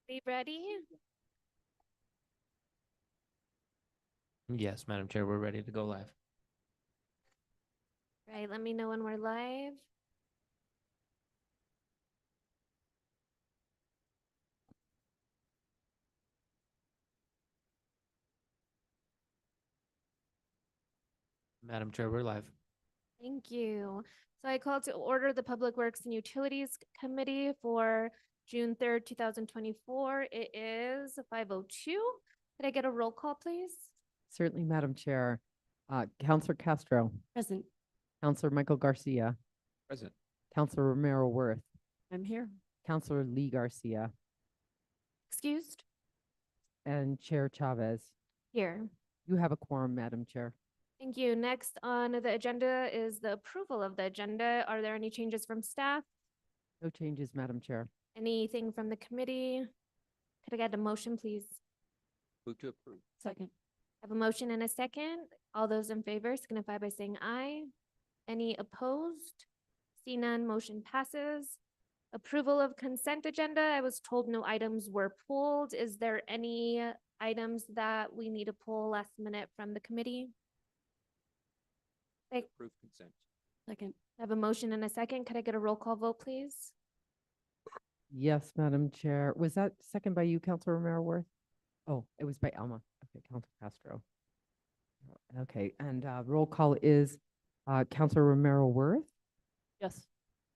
Be ready? Yes, Madam Chair, we're ready to go live. Right, let me know when we're live. Madam Chair, we're live. Thank you. So I call to order the Public Works and Utilities Committee for June 3rd, 2024. It is 5:02. Could I get a roll call, please? Certainly, Madam Chair. Counselor Castro, Present. Counselor Michael Garcia, Present. Counselor Romero Worth, I'm here. Counselor Lee Garcia, Excused? and Chair Chavez. Here. You have a quorum, Madam Chair. Thank you. Next on the agenda is the approval of the agenda. Are there any changes from staff? No changes, Madam Chair. Anything from the committee? Could I get a motion, please? Move to approve. Second. I have a motion and a second. All those in favor signify by saying aye. Any opposed? See none, motion passes. Approval of consent agenda. I was told no items were pulled. Is there any items that we need to pull last minute from the committee? Approve consent. Second. I have a motion and a second. Could I get a roll call vote, please? Yes, Madam Chair. Was that second by you, Counselor Romero Worth? Oh, it was by Alma. Okay, Counselor Castro. Okay, and roll call is Counselor Romero Worth, Yes.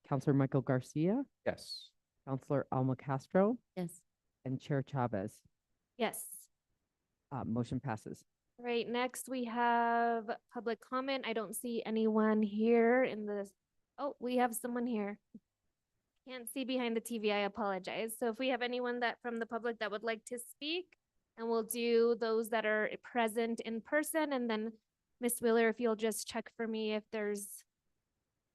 Counselor Michael Garcia, Yes. Counselor Alma Castro, Yes. and Chair Chavez. Yes. Motion passes. Right, next we have public comment. I don't see anyone here in this. Oh, we have someone here. Can't see behind the TV, I apologize. So if we have anyone that from the public that would like to speak, and we'll do those that are present in person, and then Ms. Wheeler, if you'll just check for me if there's.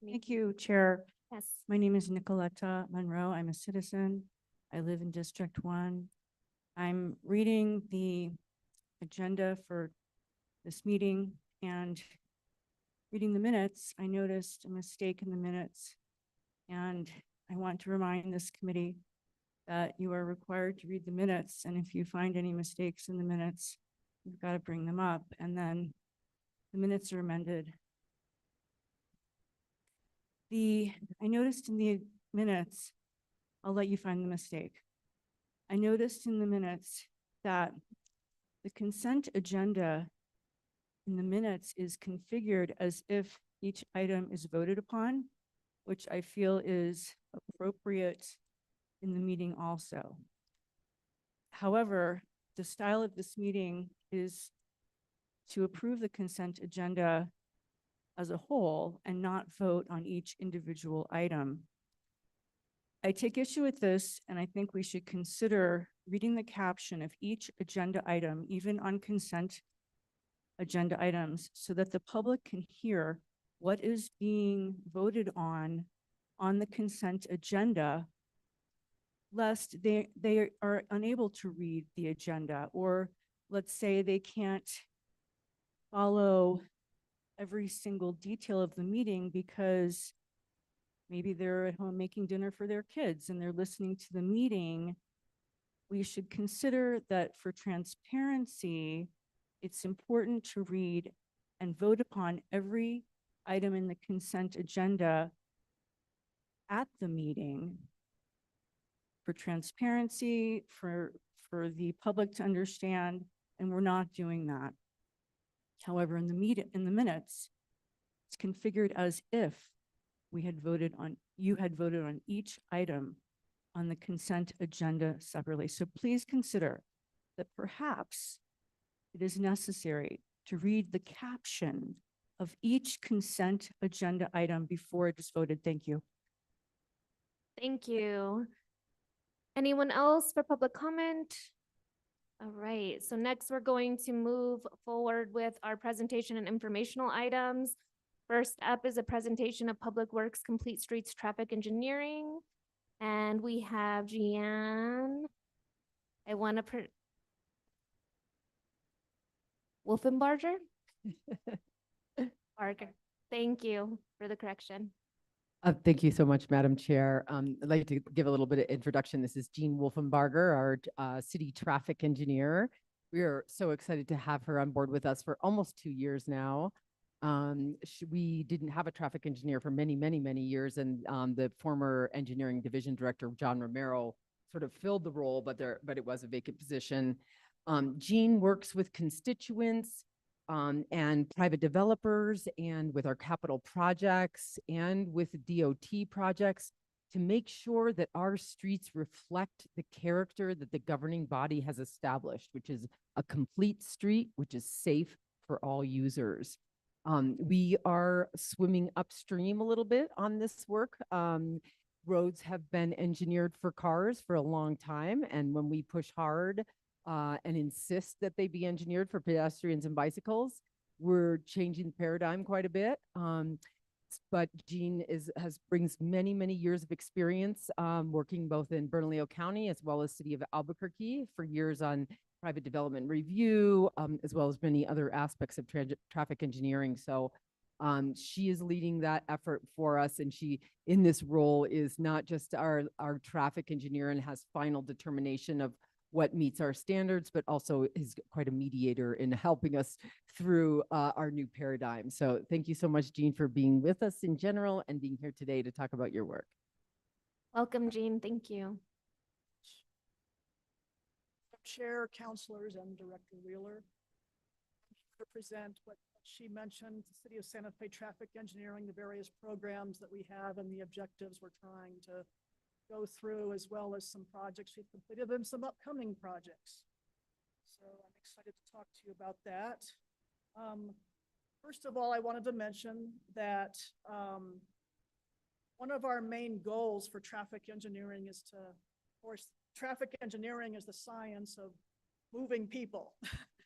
Thank you, Chair. Yes, My name is Nicoletta Monroe. I'm a citizen. I live in District 1. I'm reading the agenda for this meeting and reading the minutes. I noticed a mistake in the minutes, and I want to remind this committee that you are required to read the minutes, and if you find any mistakes in the minutes, you've got to bring them up, and then the minutes are amended. I noticed in the minutes, I'll let you find the mistake. I noticed in the minutes that the consent agenda in the minutes is configured as if each item is voted upon, which I feel is appropriate in the meeting also. However, the style of this meeting is to approve the consent agenda as a whole and not vote on each individual item. I take issue with this, and I think we should consider reading the caption of each agenda item, even on consent agenda items, so that the public can hear what is being voted on the consent agenda, lest they are unable to read the agenda, or let's say they can't follow every single detail of the meeting because maybe they're at home making dinner for their kids and they're listening to the meeting. We should consider that for transparency, it's important to read and vote upon every item in the consent agenda at the meeting for transparency, for the public to understand, and we're not doing that. However, in the minutes, it's configured as if you had voted on each item on the consent agenda separately. So please consider that perhaps it is necessary to read the caption of each consent agenda item before it is voted. Thank you. thank you. Anyone else for public comment? All right, so next we're going to move forward with our presentation and informational items. First up is a presentation of Public Works Complete Streets Traffic Engineering. And we have Jeanne. I want to Wolfenbarger? Barger. Thank you for the correction. Thank you so much, Madam Chair. I'd like to give a little bit of introduction. This is Jean Wolfenbarger, our city traffic engineer. We are so excited to have her on board with us for almost 2 years now. We didn't have a traffic engineer for many, many, many years, and the former engineering division director, John Romero, sort of filled the role, but it was a vacant position. Jean works with constituents and private developers and with our capital projects and with DOT projects to make sure that our streets reflect the character that the governing body has established, which is a complete street, which is safe for all users. We are swimming upstream a little bit on this work. Roads have been engineered for cars for a long time, and when we push hard and insist that they be engineered for pedestrians and bicycles, we're changing the paradigm quite a bit. But Jean brings many, many years of experience working both in Bernalillo County as well as City of Albuquerque for years on private development review, as well as many other aspects of traffic engineering. So she is leading that effort for us, and she, in this role, is not just our traffic engineer and has final determination of what meets our standards, but also is quite a mediator in helping us through our new paradigm. So thank you so much, Jean, for being with us in general and being here today to talk about your work. Welcome, Jean. Thank you. Chair, councilors, and Director Wheeler. To present what she mentioned, the City of Santa Fe traffic engineering, the various programs that we have and the objectives we're trying to go through, as well as some projects we've completed and some upcoming projects. So I'm excited to talk to you about that. First of all, I wanted to mention that one of our main goals for traffic engineering is to, of course, traffic engineering is the science of moving people.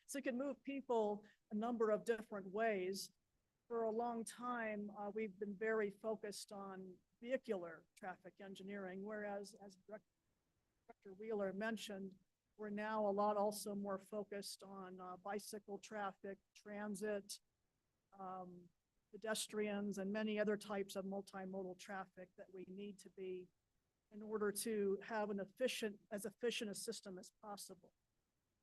So you can move people a number of different ways. For a long time, we've been very focused on vehicular traffic engineering, whereas, as Director Wheeler mentioned, we're now a lot also more focused on bicycle traffic, transit, pedestrians, and many other types of multimodal traffic that we need to be in order to have as efficient a system as possible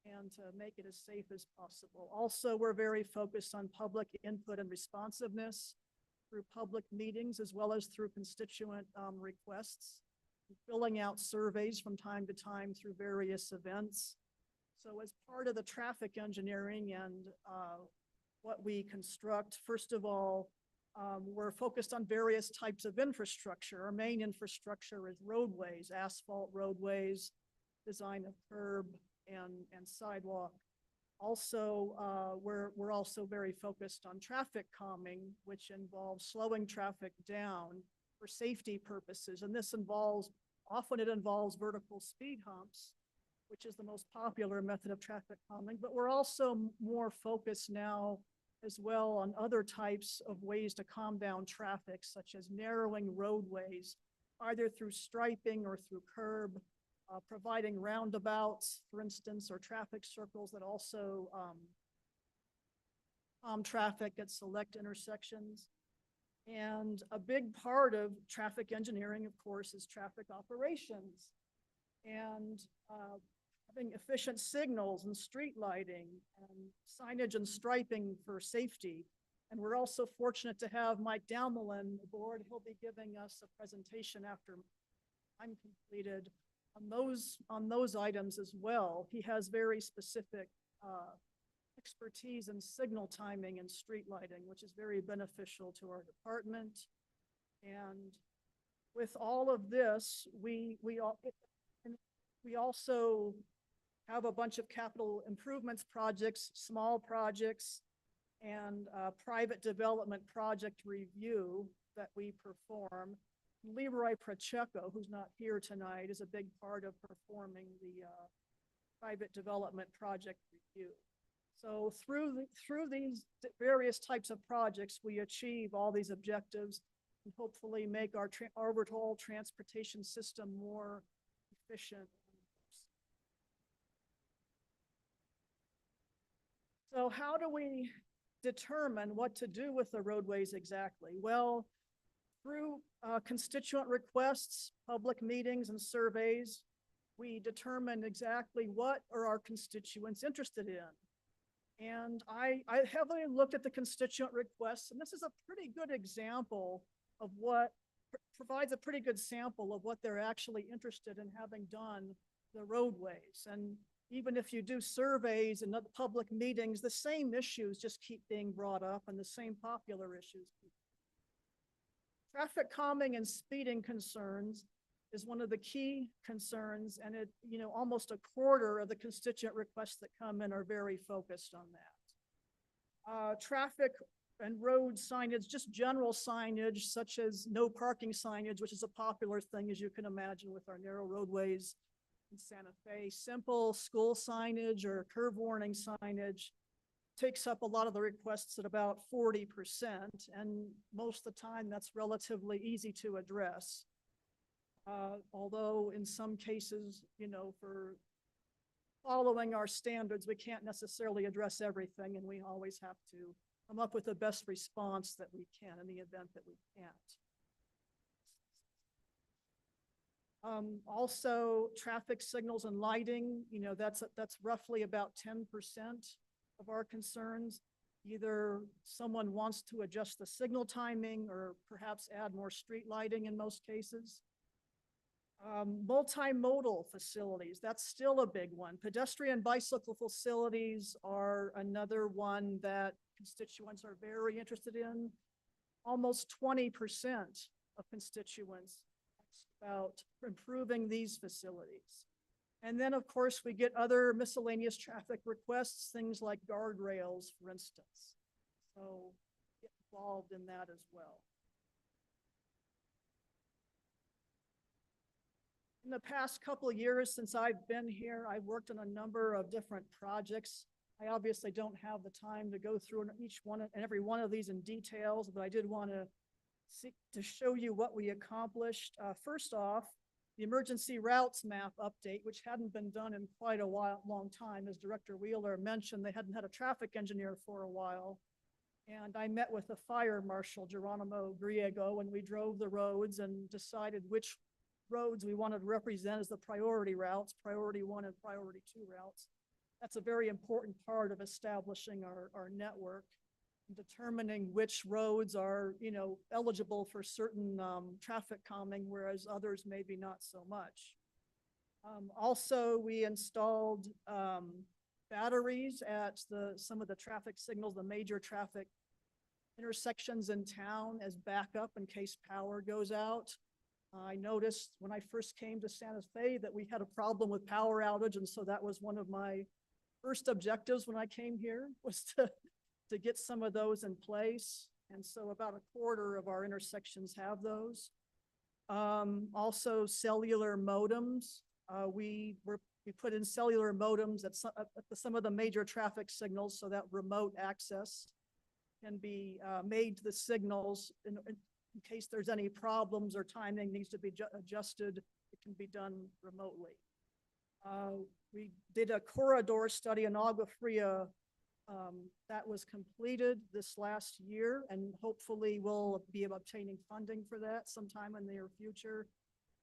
and to make it as safe as possible. Also, we're very focused on public input and responsiveness through public meetings, as well as through constituent requests, filling out surveys from time to time through various events. So as part of the traffic engineering and what we construct, first of all, we're focused on various types of infrastructure. Our main infrastructure is roadways, asphalt roadways, design of curb and sidewalk. Also, we're also very focused on traffic calming, which involves slowing traffic down for safety purposes. And this often it involves vertical speed humps, which is the most popular method of traffic calming. But we're also more focused now as well on other types of ways to calm down traffic, such as narrowing roadways, either through striping or through curb, providing roundabouts, for instance, or traffic circles that also calm traffic at select intersections. And a big part of traffic engineering, of course, is traffic operations and having efficient signals and street lighting and signage and striping for safety. And we're also fortunate to have Mike Dalmelin aboard. He'll be giving us a presentation after I'm completed on those items as well. He has very specific expertise in signal timing and street lighting, which is very beneficial to our department. And with all of this, we also have a bunch of capital improvements projects, small projects, and private development project review that we perform. Leroy Pacheco, who's not here tonight, is a big part of performing the private development project review. So through these various types of projects, we achieve all these objectives and hopefully make our overall transportation system more efficient. So how do we determine what to do with the roadways exactly? Well, Through constituent requests, public meetings and surveys, we determine exactly what are our constituents interested in. And I heavily looked at the constituent requests, and this is a pretty good example of what provides a pretty good sample of what they're actually interested in having done the roadways. And even if you do surveys and other public meetings, the same issues just keep being brought up and the same popular issues. Traffic calming and speeding concerns is one of the key concerns, and it, almost a quarter of the constituent requests that come in are very focused on that. Traffic and road signage, just general signage such as no parking signage, which is a popular thing, as you can imagine, with our narrow roadways in Santa Fe. Simple school signage or curve warning signage takes up a lot of the requests at about 40%, and most of the time that's relatively easy to address. Although in some cases, for following our standards, we can't necessarily address everything, and we always have to come up with the best response that we can in the event that we can't. Also, traffic signals and lighting, that's roughly about 10% of our concerns. Either someone wants to adjust the signal timing or perhaps add more street lighting in most cases. Multimodal facilities, that's still a big one. Pedestrian bicycle facilities are another one that constituents are very interested in. Almost 20% of constituents ask about improving these facilities. And then, of course, we get other miscellaneous traffic requests, things like guardrails, for instance. So get involved in that as well. In the past couple of years since I've been here, I've worked on a number of different projects. I obviously don't have the time to go through each one and every one of these in details, but I did want to show you what we accomplished. First off, the emergency routes map update, which hadn't been done in quite a long time. As Director Wheeler mentioned, they hadn't had a traffic engineer for a while. And I met with the fire marshal, Geronimo Griego, and we drove the roads and decided which roads we wanted to represent as the priority routes, priority 1 and priority 2 routes. That's a very important part of establishing our network, determining which roads are, eligible for certain traffic calming, whereas others maybe not so much. Also, we installed batteries at some of the traffic signals, the major traffic intersections in town as backup in case power goes out. I noticed when I first came to Santa Fe that we had a problem with power outage, and so that was one of my first objectives when I came here, was to get some of those in place. And so about a quarter of our intersections have those. Also cellular modems. We put in cellular modems at some of the major traffic signals so that remote access can be made to the signals in case there's any problems or timing needs to be adjusted. It can be done remotely. We did a corridor study in Agua Fria that was completed this last year, and hopefully we'll be obtaining funding for that sometime in the near future.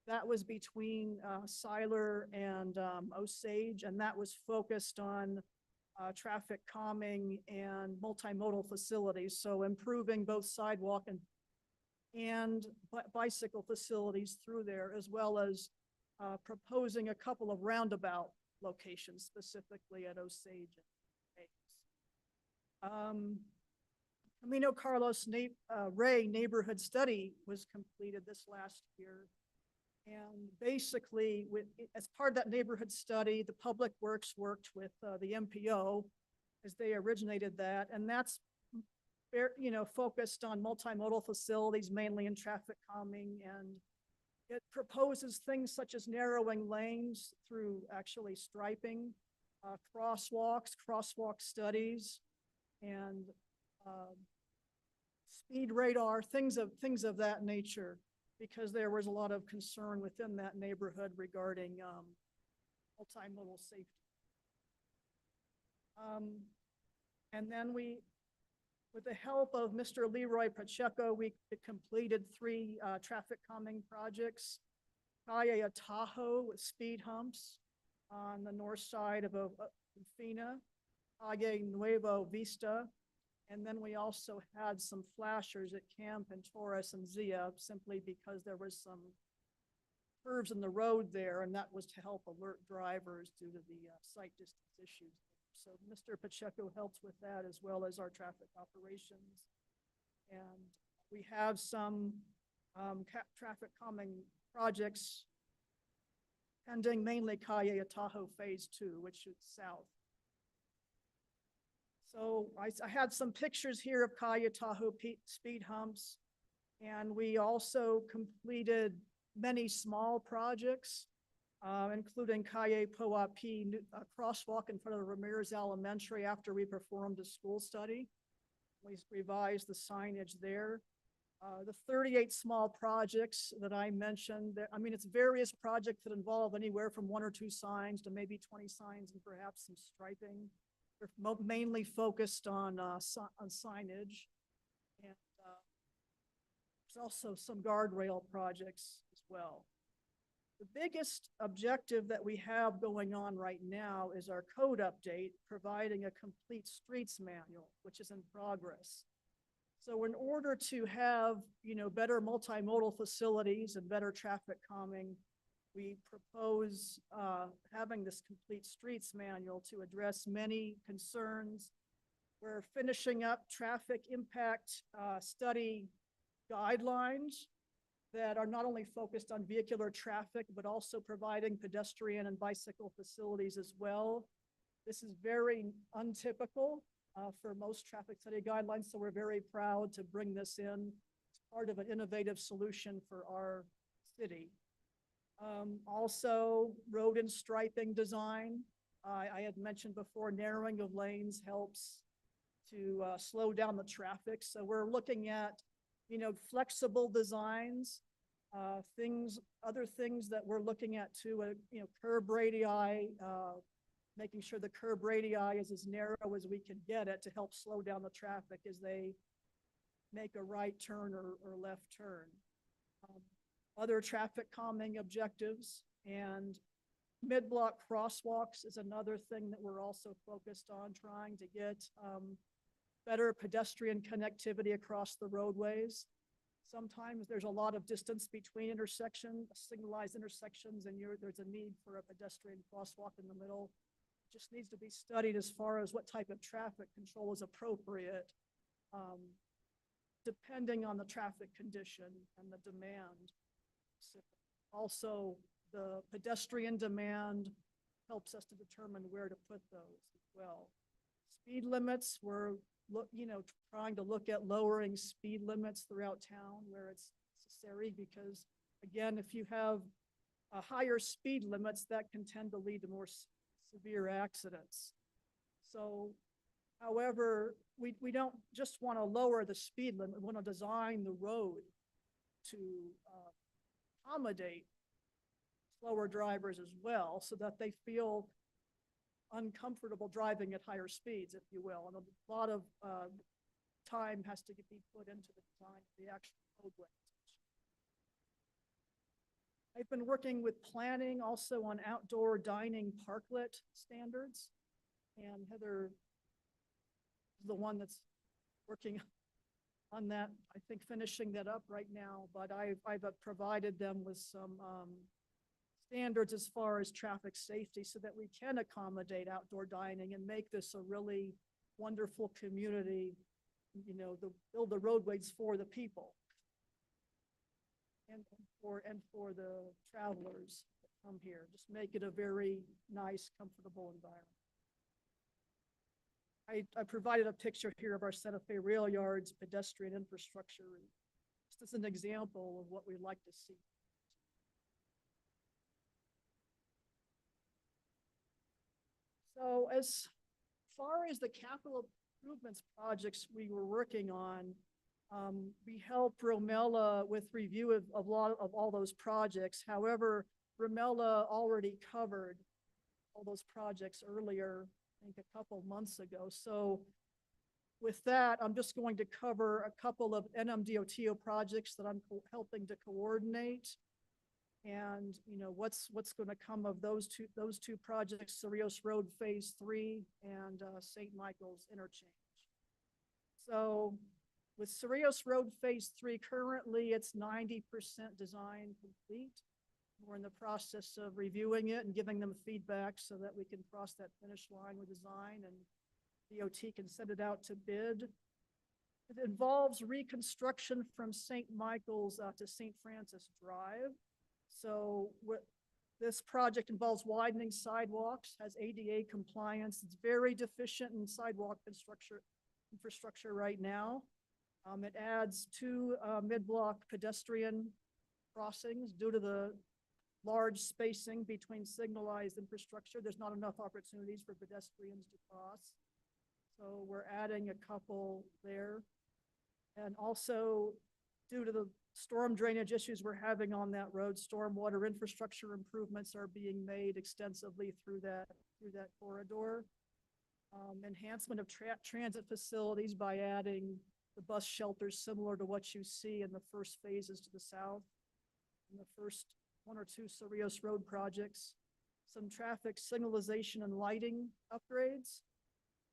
That was between Siler and Osage, and that was focused on traffic calming and multimodal facilities. So improving both sidewalk and bicycle facilities through there, as well as proposing a couple of roundabout locations, specifically at Osage. Camino Carlos Rey neighborhood study was completed this last year. And basically, as part of that neighborhood study, the Public Works worked with the MPO as they originated that. And that's, focused on multimodal facilities, mainly in traffic calming. And it proposes things such as narrowing lanes through actually striping, crosswalk studies, and speed radar, things of that nature, because there was a lot of concern within that neighborhood regarding multimodal safety. And then we With the help of Mr. Leroy Pacheco, we completed 3 traffic calming projects. Calle Atajo with speed humps on the north side of Fina, Calle Nuevo Vista. And then we also had some flashers at Camp and Torres and Zia, simply because there was some curves in the road there, and that was to help alert drivers due to the sight distance issues. So Mr. Pacheco helped with that, as well as our traffic operations. And we have some traffic calming projects pending, mainly Calle Atajo Phase 2, which is south. So I had some pictures here of Calle Tahoe speed humps, and we also completed many small projects, including Calle Poapi crosswalk in front of Ramirez Elementary after we performed a school study. We revised the signage there. The 38 small projects that I mentioned, I mean, it's various projects that involve anywhere from 1 or 2 signs to maybe 20 signs and perhaps some striping. They're mainly focused on signage. And there's also some guardrail projects as well. The biggest objective that we have going on right now is our code update, providing a complete streets manual, which is in progress. So in order to have, better multimodal facilities and better traffic calming, we propose having this complete streets manual to address many concerns. We're finishing up traffic impact study guidelines that are not only focused on vehicular traffic, but also providing pedestrian and bicycle facilities as well. This is very untypical for most traffic study guidelines, so we're very proud to bring this in as part of an innovative solution for our city. Also, road and striping design. I had mentioned before, narrowing of lanes helps to slow down the traffic. So we're looking at, flexible designs, other things that we're looking at too, curb radii, making sure the curb radii is as narrow as we can get it to help slow down the traffic as they make a right turn or left turn. Other traffic calming objectives, and mid-block crosswalks is another thing that we're also focused on, trying to get better pedestrian connectivity across the roadways. Sometimes there's a lot of distance between signalized intersections, and there's a need for a pedestrian crosswalk in the middle. It just needs to be studied as far as what type of traffic control is appropriate, depending on the traffic condition and the demand. Also, the pedestrian demand helps us to determine where to put those as well. Speed limits, we're trying to look at lowering speed limits throughout town where it's necessary, because again, if you have higher speed limits, that can tend to lead to more severe accidents. So, however, we don't just want to lower the speed limit, we want to design the road to accommodate slower drivers as well, so that they feel uncomfortable driving at higher speeds, if you will. And a lot of time has to be put into the design of the actual roadway. I've been working with planning also on outdoor dining parklet standards, and Heather is the one that's working on that, I think finishing that up right now, but I've provided them with some standards as far as traffic safety so that we can accommodate outdoor dining and make this a really wonderful community, build the roadways for the people and for the travelers that come here. Just make it a very nice, comfortable environment. I provided a picture here of our Santa Fe Rail Yards pedestrian infrastructure, just as an example of what we'd like to see. So as far as the capital improvements projects we were working on, we helped Romella with review of all those projects. However, Romella already covered all those projects earlier, I think a couple months ago. So with that, I'm just going to cover a couple of NMDOTO projects that I'm helping to coordinate. And, what's going to come of those two projects, Cerritos Road Phase 3 and St. Michael's Interchange. So with Cerritos Road Phase 3, currently it's 90% design complete. We're in the process of reviewing it and giving them feedback so that we can cross that finish line with design and DOT can send it out to bid. It involves reconstruction from St. Michael's to St. Francis Drive. So this project involves widening sidewalks, has ADA compliance. It's very deficient in sidewalk infrastructure right now. It adds 2 mid-block pedestrian crossings due to the large spacing between signalized infrastructure. There's not enough opportunities for pedestrians to cross. So we're adding a couple there. And also, due to the storm drainage issues we're having on that road, stormwater infrastructure improvements are being made extensively through that corridor. Enhancement of transit facilities by adding the bus shelters similar to what you see in the first phases to the south, in the first 1 or 2 Cerritos Road projects, some traffic signalization and lighting upgrades,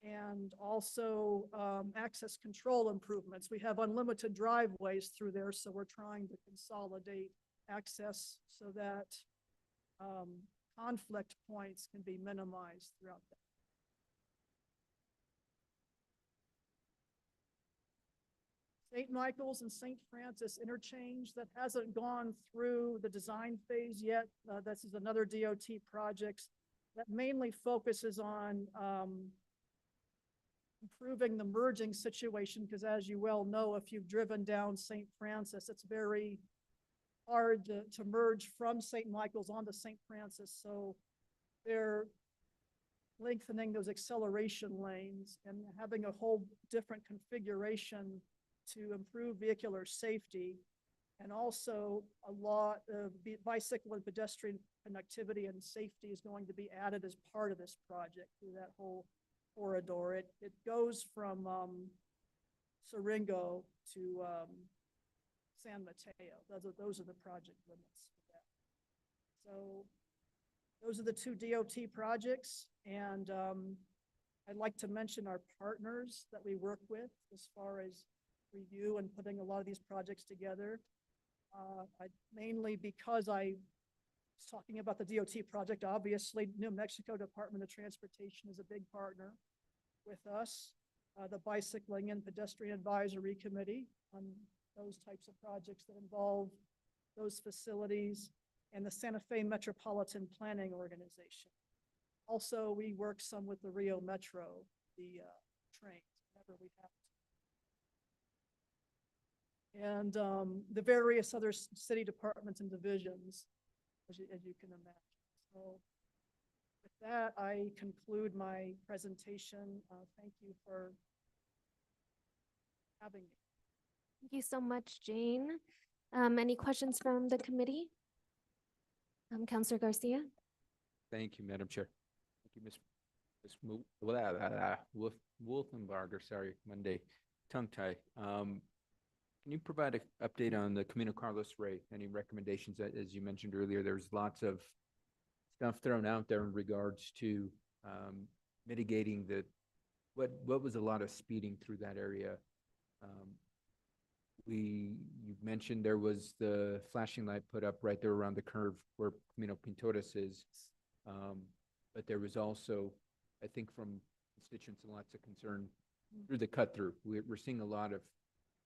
and also access control improvements. We have unlimited driveways through there, so we're trying to consolidate access so that conflict points can be minimized throughout that. St. Michael's and St. Francis interchange that hasn't gone through the design phase yet. This is another DOT project that mainly focuses on improving the merging situation, because as you well know, if you've driven down St. Francis, it's very hard to merge from St. Michael's onto St. Francis. So they're lengthening those acceleration lanes and having a whole different configuration to improve vehicular safety. And also a lot of bicycle and pedestrian connectivity and safety is going to be added as part of this project through that whole corridor. It goes from Siringo to San Mateo. Those are the project limits for that. So those are the 2 DOT projects. And I'd like to mention our partners that we work with as far as review and putting a lot of these projects together. Mainly because I was talking about the DOT project, obviously New Mexico Department of Transportation is a big partner with us. The Bicycling and Pedestrian Advisory Committee on those types of projects that involve those facilities, and the Santa Fe Metropolitan Planning Organization. Also, we work some with the Rio Metro, the trains, whenever we have to. And the various other city departments and divisions, as you can imagine. So with that, I conclude my presentation. Thank you for having me. Thank you so much, Jane. Any questions from the committee? Councilor Garcia? Thank you, Madam Chair. Thank you, Ms. Wolfenbarger, sorry, Monday, tongue tie. Can you provide an update on the Camino Carlos Rey? Any recommendations that, as you mentioned earlier, there's lots of stuff thrown out there in regards to mitigating what was a lot of speeding through that area. You mentioned there was the flashing light put up right there around the curve where Camino Pintores is. But there was also, I think from constituents, lots of concern through the cut through. We're seeing a lot of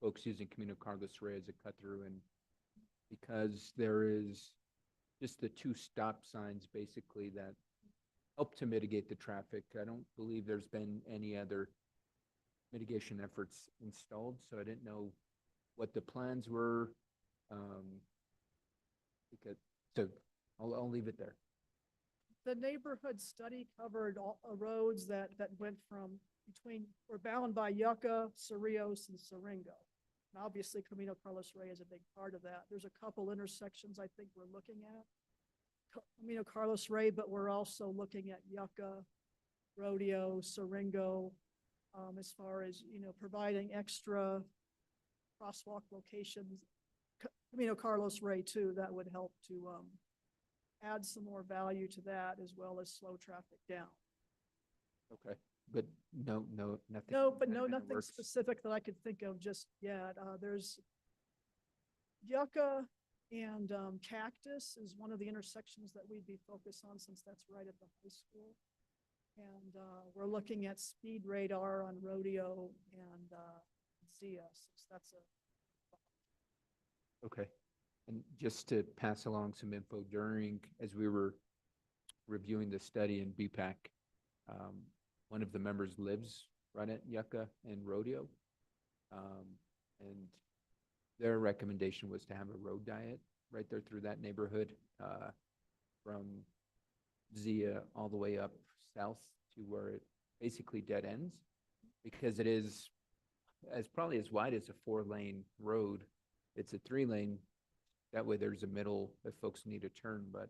folks using Camino Carlos Rey as a cut through, and because there is just the 2 stop signs basically that help to mitigate the traffic, I don't believe there's been any other mitigation efforts installed. So I didn't know what the plans were. So I'll leave it there. The neighborhood study covered all roads that went from we're bound by Yucca, Cerritos, and Siringo. And obviously Camino Carlos Rey is a big part of that. There's a couple intersections I think we're looking at Camino Carlos Rey, but we're also looking at Yucca, Rodeo, Siringo, as far as, providing extra crosswalk locations. Carlos Ray too, that would help to, add some more value to that as well as slow traffic down. Okay, but no, nothing. No, but kind no, of in the nothing works? specific that I could think of just yet. There's Yucca and Cactus is one of the intersections that we'd be focused on since that's right at the high school. And we're looking at speed radar on Rodeo and Zia, since that's a, Okay, and just to pass along some info during, as we were reviewing the study in BPAC, one of the members lives right at Yucca and Rodeo. And their recommendation was to have a road diet right there through that neighborhood, from Zia all the way up south to where it basically dead ends, because it is probably as wide as a 4-lane road. It's a 3-lane. That way there's a middle if folks need a turn, but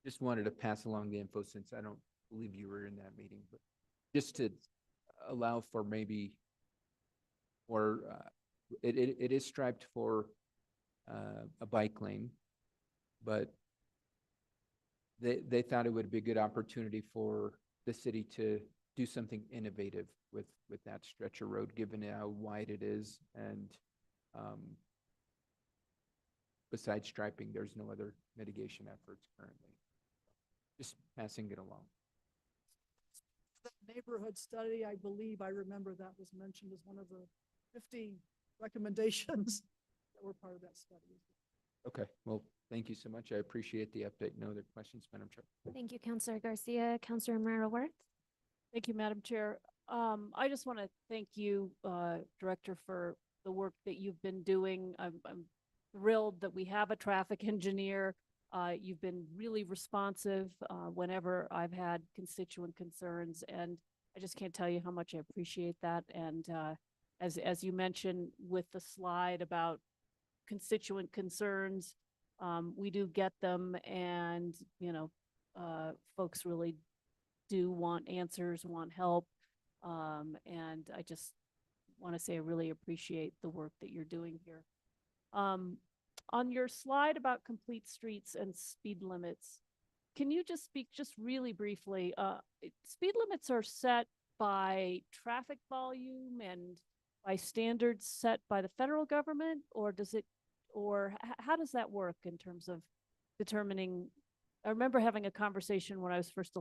just wanted to pass along the info since I don't believe you were in that meeting, but just to allow for maybe, or it is striped for a bike lane, but they thought it would be a good opportunity for the city to do something innovative with that stretch of road, given how wide it is. And besides striping, there's no other mitigation efforts currently. Just passing it along. that neighborhood study, I believe, I remember that was mentioned as one of the 50 recommendations that were part of that study. Okay, well, thank you so much. I appreciate the update. No other questions, Madam Chair. Thank you, Counselor Garcia. Counselor Romero Worth? Thank you, Madam Chair. I just want to thank you, Director, for the work that you've been doing. I'm thrilled that we have a traffic engineer. You've been really responsive whenever I've had constituent concerns, and I just can't tell you how much I appreciate that. And as you mentioned with the slide about constituent concerns, we do get them, and folks really do want answers, want help. And I just want to say I really appreciate the work that you're doing here. On your slide about complete streets and speed limits, can you just speak just really briefly? Speed limits are set by traffic volume and by standards set by the federal government, or how does that work in terms of determining? I remember having a conversation when I was first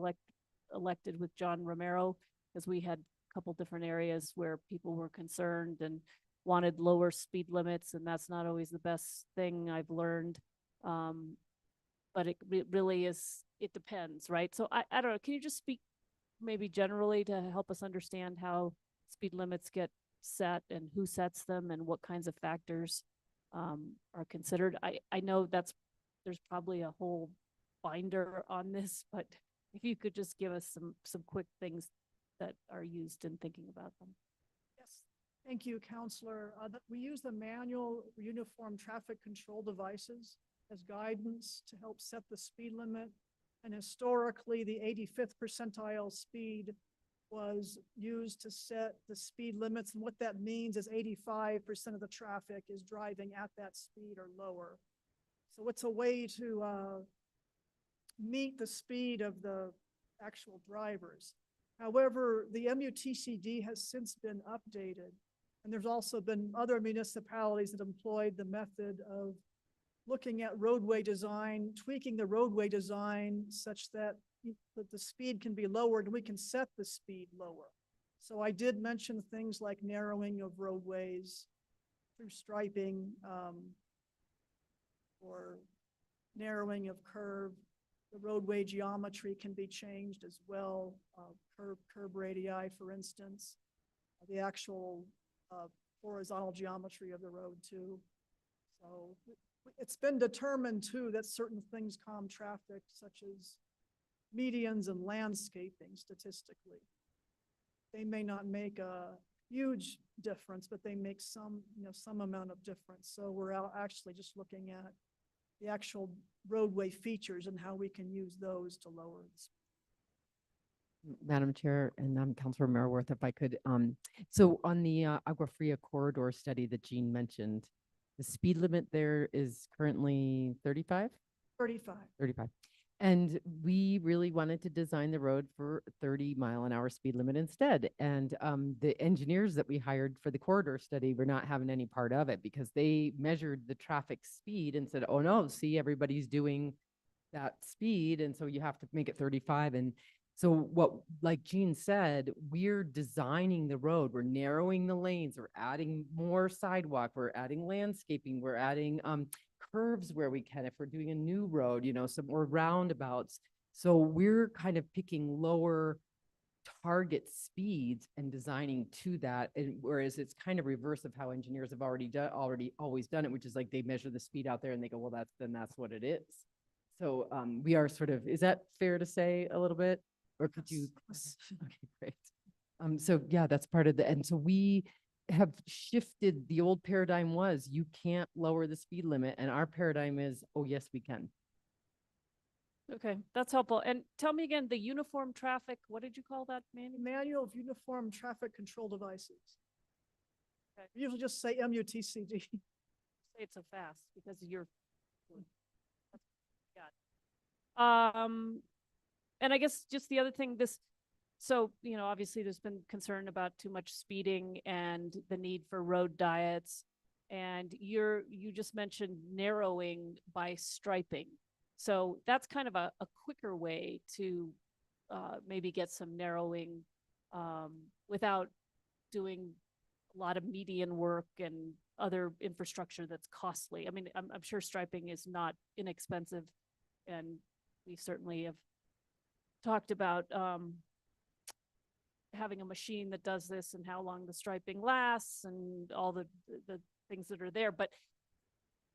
elected with John Romero, because we had a couple different areas where people were concerned and wanted lower speed limits, and that's not always the best thing, I've learned. But it really is, it depends, right? So I don't know, can you just speak maybe generally to help us understand how speed limits get set and who sets them and what kinds of factors are considered? I know there's probably a whole binder on this, but if you could just give us some quick things that are used in thinking about them. Yes, thank you, Counselor. We use the manual uniform traffic control devices as guidance to help set the speed limit. And historically, the 85th percentile speed was used to set the speed limits. And what that means is 85% of the traffic is driving at that speed or lower. So it's a way to meet the speed of the actual drivers. However, the MUTCD has since been updated, and there's also been other municipalities that employed the method of looking at roadway design, tweaking the roadway design such that the speed can be lowered and we can set the speed lower. So I did mention things like narrowing of roadways through striping, or narrowing of curb. The roadway geometry can be changed as well, curb radii, for instance, the actual horizontal geometry of the road too. So it's been determined too that certain things calm traffic, such as medians and landscaping statistically. They may not make a huge difference, but they make some amount of difference. So we're actually just looking at the actual roadway features and how we can use those to lower the speed. Madam Chair and Councilor Merworth, if I could, so on the Agua Fria corridor study that Jean mentioned, the speed limit there is currently 35? 35. 35. And we really wanted to design the road for 30-mile-an-hour speed limit instead. And the engineers that we hired for the corridor study were not having any part of it because they measured the traffic speed and said, oh no, see, everybody's doing that speed. And so you have to make it 35. And so what, like Jean said, we're designing the road, we're narrowing the lanes, we're adding more sidewalk, we're adding landscaping, we're adding curves where we can, if we're doing a new road, you know, some more roundabouts. So we're kind of picking lower target speeds and designing to that. And whereas it's kind of reverse of how engineers have already always done it, which is like they measure the speed out there and they go, well, that's what it is. So we are sort of, is that fair to say a little bit? Or could you? Yes. Okay, great. So yeah, that's part of the, and so we have shifted, the old paradigm was you can't lower the speed limit, and our paradigm is, oh, yes, we can. Okay, that's helpful. And tell me again, the uniform traffic, what did you call that, Mandy? Manual of Uniform Traffic Control Devices. Okay. We usually just say MUTCD. Say it so fast because you're. Got it. And I guess just the other thing, so, you know, obviously there's been concern about too much speeding and the need for road diets. And you just mentioned narrowing by striping. So that's kind of a quicker way to maybe get some narrowing without doing a lot of median work and other infrastructure that's costly. I mean, I'm sure striping is not inexpensive, and we certainly have talked about having a machine that does this and how long the striping lasts and all the things that are there. But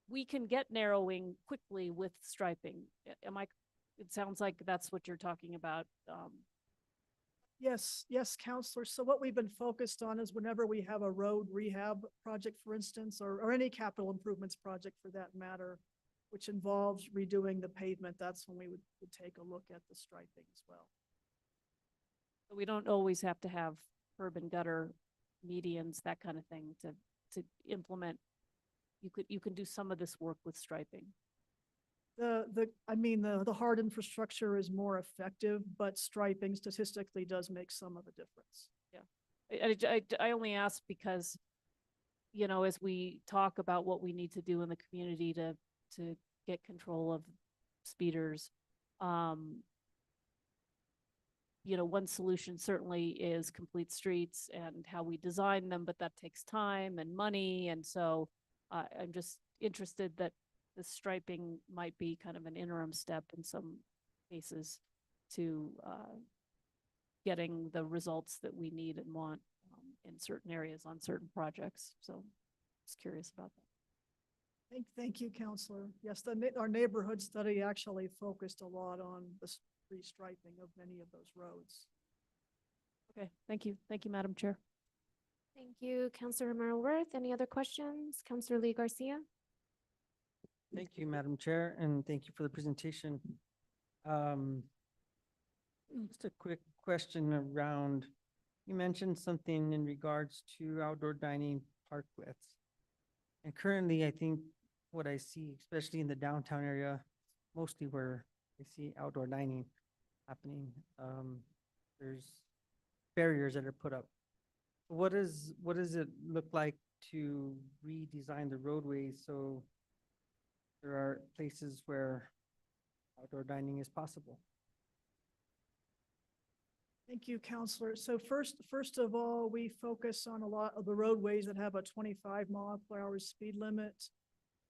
we can get narrowing quickly with striping. It sounds like that's what you're talking about. Yes, yes, Counselor. So what we've been focused on is whenever we have a road rehab project, for instance, or any capital improvements project for that matter, which involves redoing the pavement, that's when we would take a look at the striping as well. We don't always have to have curb and gutter medians, that kind of thing to implement. You can do some of this work with striping. The hard infrastructure is more effective, but striping statistically does make some of a difference. I only ask because, you know, as we talk about what we need to do in the community to get control of speeders, you know, one solution certainly is complete streets and how we design them, but that takes time and money. And so I'm just interested that the striping might be kind of an interim step in some cases to getting the results that we need and want in certain areas on certain projects. So just curious about that. Thank you, Counselor. Yes, our neighborhood study actually focused a lot on the restriping of many of those roads. Okay, thank you. Thank you, Madam Chair. Thank you, Councilor Merworth. Any other questions? Councilor Lee Garcia? Thank you, Madam Chair, and thank you for the presentation. Just a quick question around, you mentioned something in regards to outdoor dining park widths. And currently, I think what I see, especially in the downtown area, mostly where I see outdoor dining happening, there's barriers that are put up. What does it look like to redesign the roadways so there are places where outdoor dining is possible? Thank you, Counselor. So first of all, we focus on a lot of the roadways that have a 25-mile-per-hour speed limit,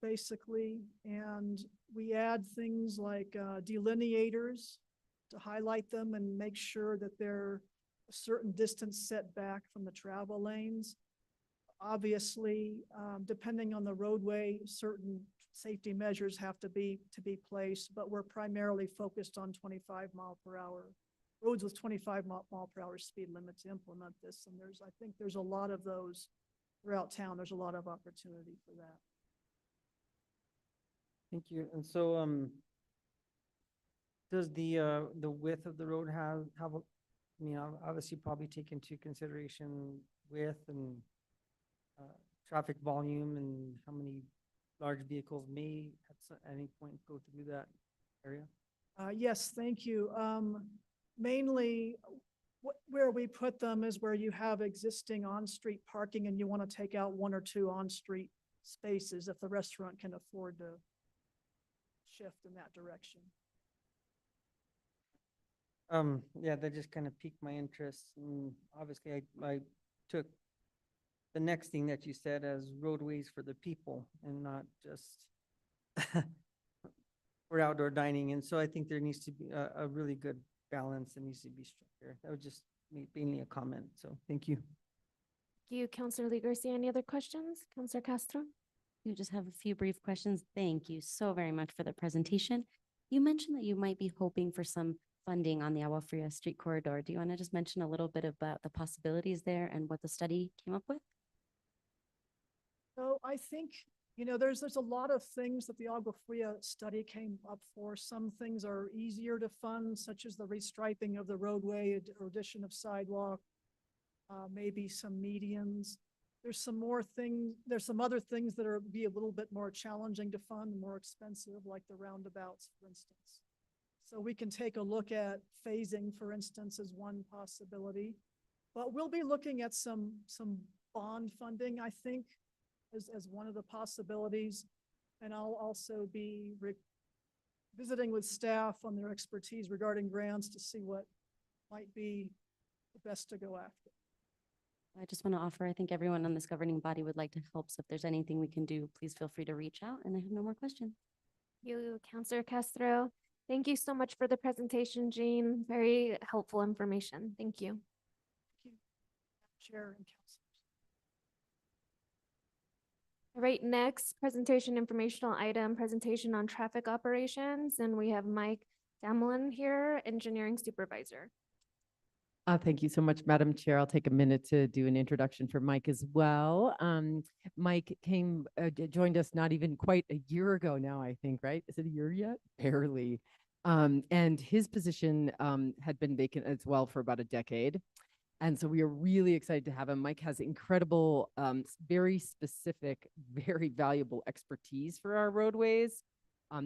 basically. And we add things like delineators to highlight them and make sure that they're a certain distance set back from the travel lanes. Obviously, depending on the roadway, certain safety measures have to be placed, but we're primarily focused on 25-mile-per-hour roads with 25-mile-per-hour speed limit to implement this. And I think there's a lot of those throughout town. There's a lot of opportunity for that. Thank you. And so, does the width of the road have I mean, obviously probably take into consideration width and traffic volume and how many large vehicles may at any point go through that area. Yes, thank you. Mainly, where we put them is where you have existing on-street parking and you want to take out one or two on-street spaces if the restaurant can afford to shift in that direction. Yeah, that just kind of piqued my interest. And obviously, I took the next thing that you said as roadways for the people and not just for outdoor dining. And so I think there needs to be a really good balance that needs to be struck there. That was just mainly a comment. So thank you. Thank you, Counselor Lee Garcia. Any other questions? Counselor Castro? You just have a few brief questions. Thank you so very much for the presentation. You mentioned that you might be hoping for some funding on the Agua Fria Street Corridor. Do you want to just mention a little bit about the possibilities there and what the study came up with? So I think, there's a lot of things that the Agua Fria study came up for. Some things are easier to fund, such as the restriping of the roadway or addition of sidewalk, maybe some medians. There's some other things that are be a little bit more challenging to fund, more expensive, like the roundabouts, for instance. So we can take a look at phasing, for instance, as one possibility. But we'll be looking at some bond funding, I think, as one of the possibilities. And I'll also be visiting with staff on their expertise regarding grants to see what might be the best to go after. I just want to offer, I think everyone on this governing body would like to help. So if there's anything we can do, please feel free to reach out. And I have no more questions. Thank you, Counselor Castro. Thank you so much for the presentation, Jean. Very helpful information. Thank you. Thank you, Chair and Councilors. All right, next presentation, informational item, presentation on traffic operations. And we have Mike Damlin here, Engineering Supervisor. Thank you so much, Madam Chair. I'll take a minute to do an introduction for Mike as well. Mike joined us not even quite a year ago now, I think, right? Is it a year yet? Barely. And his position had been vacant as well for about a decade. And so we are really excited to have him. Mike has incredible, very specific, very valuable expertise for our roadways.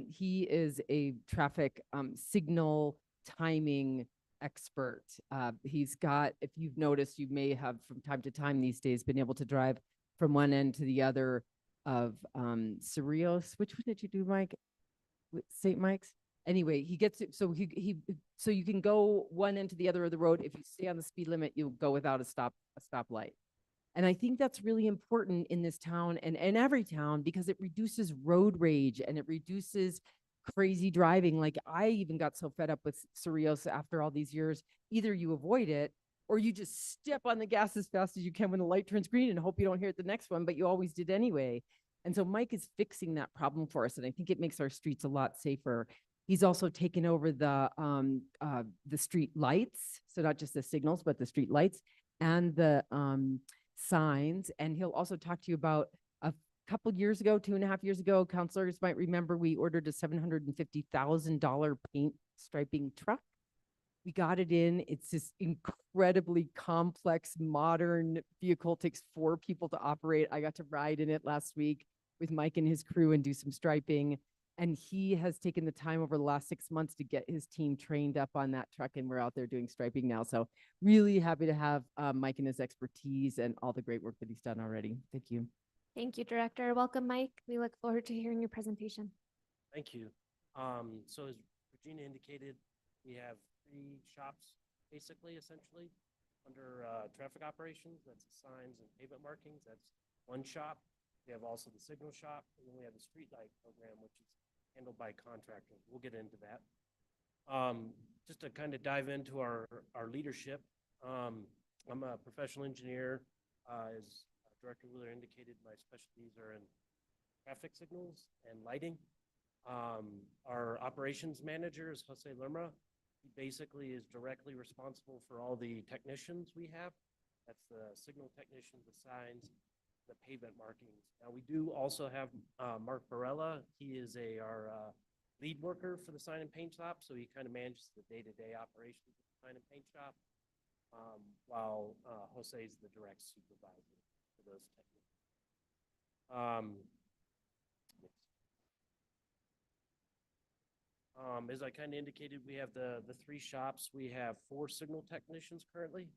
He is a traffic signal timing expert. He's got, if you've noticed, you may have from time to time these days been able to drive from one end to the other of Cerrillos. Which one did you do, Mike? St. Mike's? Anyway, he gets it. So so you can go one end to the other of the road. If you stay on the speed limit, you'll go without a stoplight. And I think that's really important in this town and every town because it reduces road rage and it reduces crazy driving. Like I even got so fed up with Cerrillos after all these years. Either you avoid it or you just step on the gas as fast as you can when the light turns green and hope you don't hear it the next one, but you always did anyway. And so Mike is fixing that problem for us. And I think it makes our streets a lot safer. He's also taken over the street lights. So not just the signals, but the street lights and the signs. And he'll also talk to you about a couple years ago, 2.5 years ago, counselors might remember we ordered a $750,000 paint striping truck. We got it in. It's this incredibly complex, modern vehicle. It takes 4 people to operate. I got to ride in it last week with Mike and his crew and do some striping. And he has taken the time over the last 6 months to get his team trained up on that truck. And we're out there doing striping now. So really happy to have Mike and his expertise and all the great work that he's done already. Thank you. Thank you, Director. Welcome, Mike. We look forward to hearing your presentation. Thank you. So as Regina indicated, we have 3 shops, basically, essentially, under traffic operations. That's the signs and pavement markings. That's one shop. We have also the signal shop, and then we have the street light program, which is handled by contractors. We'll get into that. Just to kind of dive into our leadership, I'm a professional engineer. As Director Wheeler indicated, my specialties are in traffic signals and lighting. Our operations manager is Jose Lerma. He basically is directly responsible for all the technicians we have. That's the signal technicians, the signs, the pavement markings. Now we do also have Mark Barella. He is our lead worker for the sign and paint shop. So he kind of manages the day-to-day operations of the sign and paint shop. while Jose is the direct supervisor for those technicians. As I kind of indicated, we have the three shops. We have 4 signal technicians currently.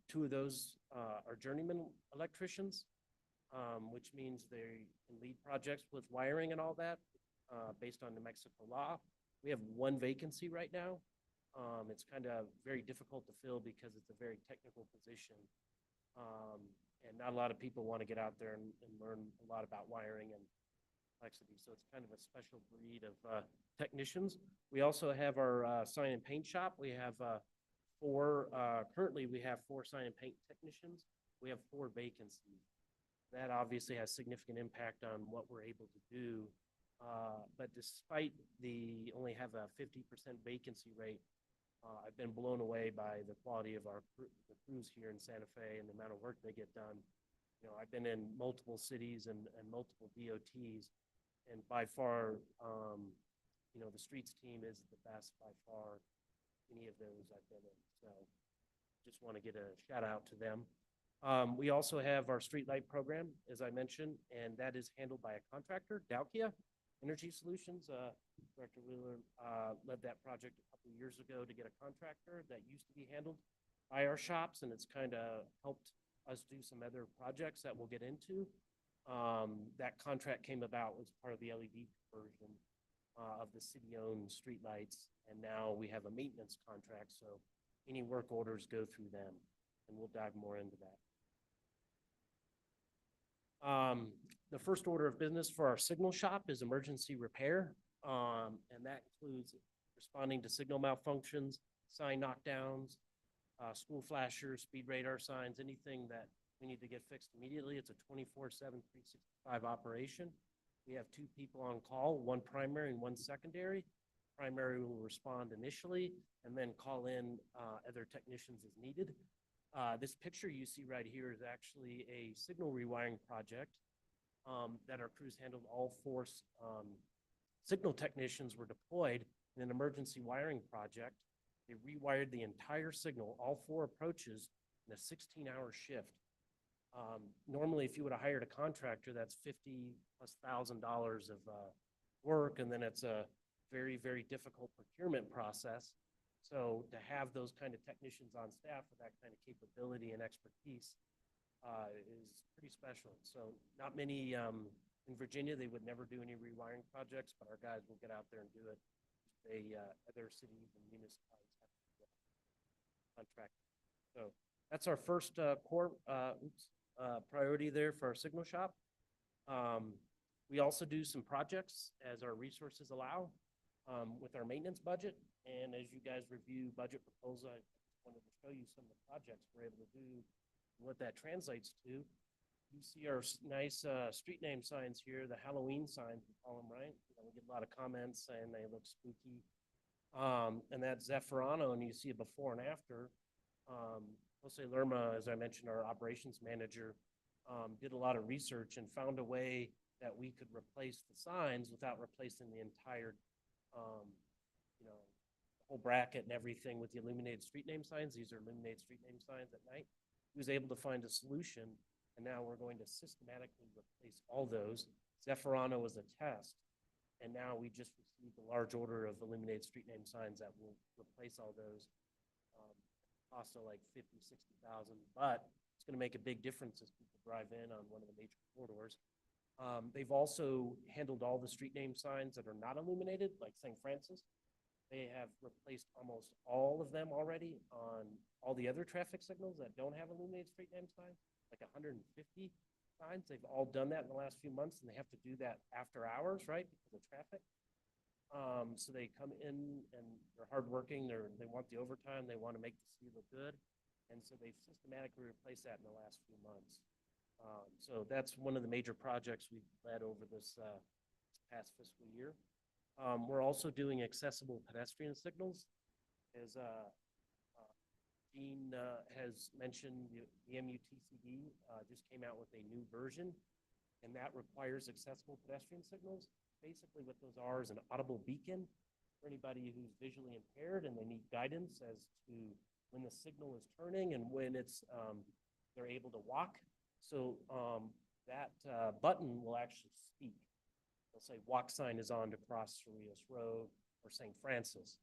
2 of those are journeyman electricians, which means they can lead projects with wiring and all that based on New Mexico law. We have 1 vacancy right now. It's kind of very difficult to fill because it's a very technical position. And not a lot of people want to get out there and learn a lot about wiring and complexity. So it's kind of a special breed of technicians. We also have our sign and paint shop. We have 4, currently we have 4 sign and paint technicians. We have 4 vacancies. That obviously has significant impact on what we're able to do. But despite the only have a 50% vacancy rate, I've been blown away by the quality of the crews here in Santa Fe and the amount of work they get done. You know, I've been in multiple cities and multiple DOTs, and by far, you know, the streets team is the best by far any of those I've been in. So just want to get a shout out to them. We also have our streetlight program, as I mentioned, and that is handled by a contractor, Dalkia Energy Solutions. Director Wheeler led that project a couple of years ago to get a contractor that used to be handled by our shops, and it's kind of helped us do some other projects that we'll get into. That contract came about as part of the LED conversion of the city-owned streetlights, and now we have a maintenance contract, so any work orders go through them, and we'll dive more into that. The first order of business for our signal shop is emergency repair, and that includes responding to signal malfunctions, sign knockdowns, school flashers, speed radar signs, anything that we need to get fixed immediately. It's a 24/7, 365 operation. We have 2 people on call, 1 primary and 1 secondary. Primary will respond initially and then call in other technicians as needed. This picture you see right here is actually a signal rewiring project that our crews handled. All 4 signal technicians were deployed in an emergency wiring project. They rewired the entire signal, all 4 approaches, in a 16-hour shift. Normally, if you would have hired a contractor, that's $50,000+ of work, and then it's a very, very difficult procurement process. So to have those kind of technicians on staff with that kind of capability and expertise is pretty special. So not many in Virginia, they would never do any rewiring projects, but our guys will get out there and do it. Other cities and municipalities have to do that contract. So that's our first core priority there for our signal shop. We also do some projects as our resources allow with our maintenance budget. And as you guys review budget proposal, I wanted to show you some of the projects we're able to do and what that translates to. You see our nice street name signs here, the Halloween signs, we call them, right? You know, we get a lot of comments saying they look spooky. And that's Zafferano, and you see a before and after. Jose Lerma, as I mentioned, our operations manager, did a lot of research and found a way that we could replace the signs without replacing the entire, you know, whole bracket and everything with the illuminated street name signs. These are illuminated street name signs at night. He was able to find a solution, and now we're going to systematically replace all those. Zafferano was a test, and now we just received a large order of illuminated street name signs that will replace all those. Cost of like 50, 60,000, but it's going to make a big difference as people drive in on one of the major corridors. They've also handled all the street name signs that are not illuminated, like St. Francis. They have replaced almost all of them already on all the other traffic signals that don't have illuminated street name signs, like 150 signs. They've all done that in the last few months, and they have to do that after hours, right, because of traffic. So they come in and they're hardworking. They want the overtime. They want to make the city look good. And so they've systematically replaced that in the last few months. So that's one of the major projects we've led over this past fiscal year. We're also doing accessible pedestrian signals. As Gene has mentioned, the MUTCD just came out with a new version, and that requires accessible pedestrian signals. Basically what those are is an audible beacon for anybody who's visually impaired and they need guidance as to when the signal is turning and when it's, they're able to walk. So, that, button will actually speak. They'll say walk sign is on to cross Cerritos Road or St. Francis,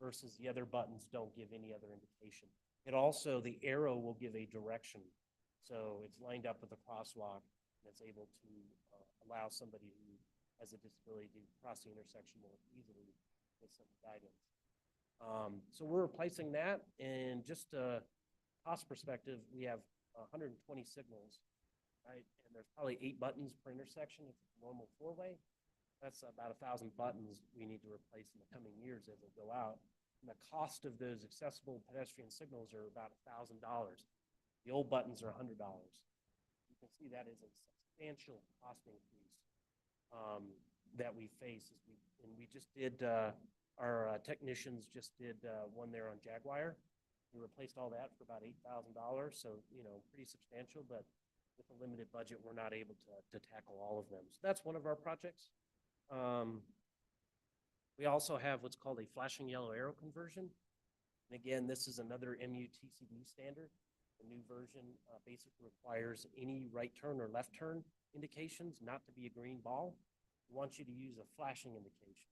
versus the other buttons don't give any other indication. It also, the arrow will give a direction. So it's lined up with a crosswalk and it's able to allow somebody who has a disability to cross the intersection more easily with some guidance. So we're replacing that, and just cost perspective, we have 120 signals, right? And there's probably 8 buttons per intersection if it's a normal 4-way. That's about 1,000 buttons we need to replace in the coming years as they go out. And the cost of those accessible pedestrian signals are about $1,000. The old buttons are $100. You can see that is a substantial cost increase that we face. And we just did, our technicians just did one there on Jaguar. We replaced all that for about $8,000, so, pretty substantial, but with a limited budget, we're not able to tackle all of them. So that's one of our projects. We also have what's called a flashing yellow arrow conversion. And again, this is another MUTCD standard. The new version basically requires any right turn or left turn indications not to be a green ball. We want you to use a flashing indication.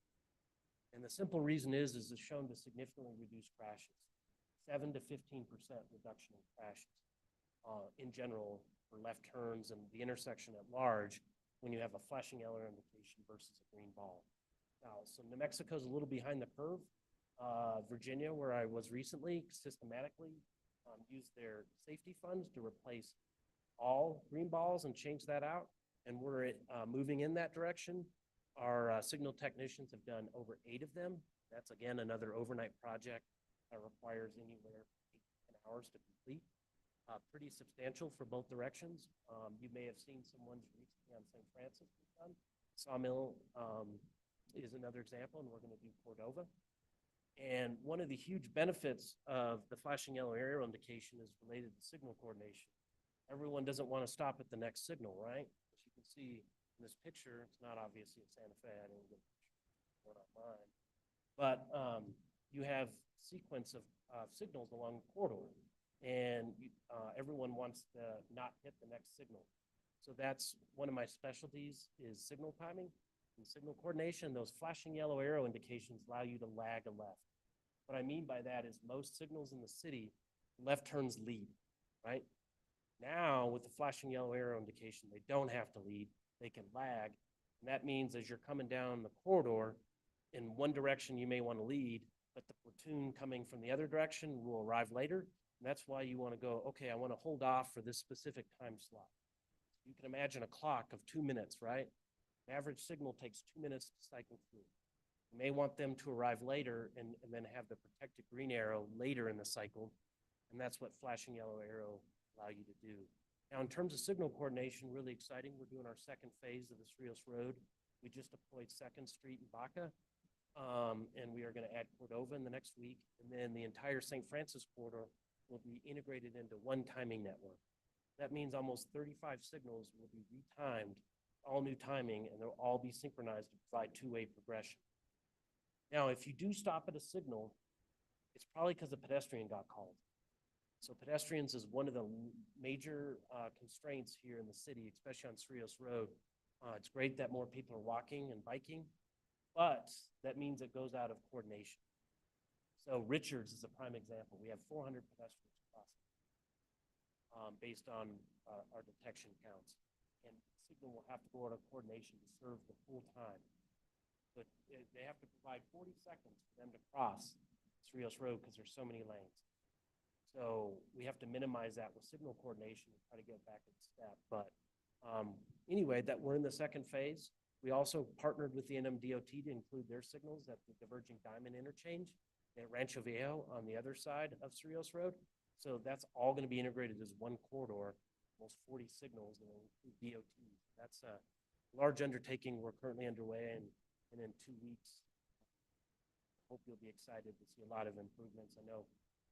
And the simple reason is it's shown to significantly reduce crashes. 7 to 15% reduction in crashes in general for left turns and the intersection at large when you have a flashing yellow indication versus a green ball. Now, so New Mexico's a little behind the curve. Virginia, where I was recently, systematically used their safety funds to replace all green balls and change that out. And we're moving in that direction. Our signal technicians have done over 8 of them. That's, again, another overnight project that requires anywhere from 8 to 10 hours to complete. Pretty substantial for both directions. You may have seen some ones recently on St. Francis we've done. Sawmill is another example, and we're going to do Cordova. And one of the huge benefits of the flashing yellow arrow indication is related to signal coordination. Everyone doesn't want to stop at the next signal, right? As you can see in this picture, it's not obviously at Santa Fe. I didn't get a picture on mine. But you have sequence of signals along the corridor, and everyone wants to not hit the next signal. So that's one of my specialties is signal timing and signal coordination. Those flashing yellow arrow indications allow you to lag a left. What I mean by that is most signals in the city, left turns lead, right? Now, with the flashing yellow arrow indication, they don't have to lead, they can lag. And that means as you're coming down the corridor, in one direction you may want to lead, but the platoon coming from the other direction will arrive later. And that's why you want to go, okay, I want to hold off for this specific time slot. You can imagine a clock of 2 minutes, right? An average signal takes 2 minutes to cycle through. You may want them to arrive later and then have the protected green arrow later in the cycle. And that's what flashing yellow arrow allow you to do. Now, in terms of signal coordination, really exciting. We're doing our second phase of the Cerritos Road. We just deployed 2nd Street in Baca, and we are going to add Cordova in the next week. And then the entire St. Francis corridor will be integrated into one timing network. That means almost 35 signals will be retimed, all new timing, and they'll all be synchronized to provide 2-way progression. Now, if you do stop at a signal, it's probably because a pedestrian got called. So pedestrians is one of the major constraints here in the city, especially on Cerritos Road. It's great that more people are walking and biking, but that means it goes out of coordination. So Richards is a prime example. We have 400 pedestrians crossing based on our detection counts. And signal will have to go out of coordination to serve the full time. But they have to provide 40 seconds for them to cross Cerritos Road because there's so many lanes. So we have to minimize that with signal coordination and try to get back in step. But anyway, that we're in the second phase. We also partnered with the NMDOT to include their signals at the Diverging Diamond interchange at Rancho Viejo on the other side of Cerritos Road. So that's all going to be integrated as one corridor, almost 40 signals, and include DOT. That's a large undertaking we're currently underway, and in 2 weeks, I hope you'll be excited to see a lot of improvements. I know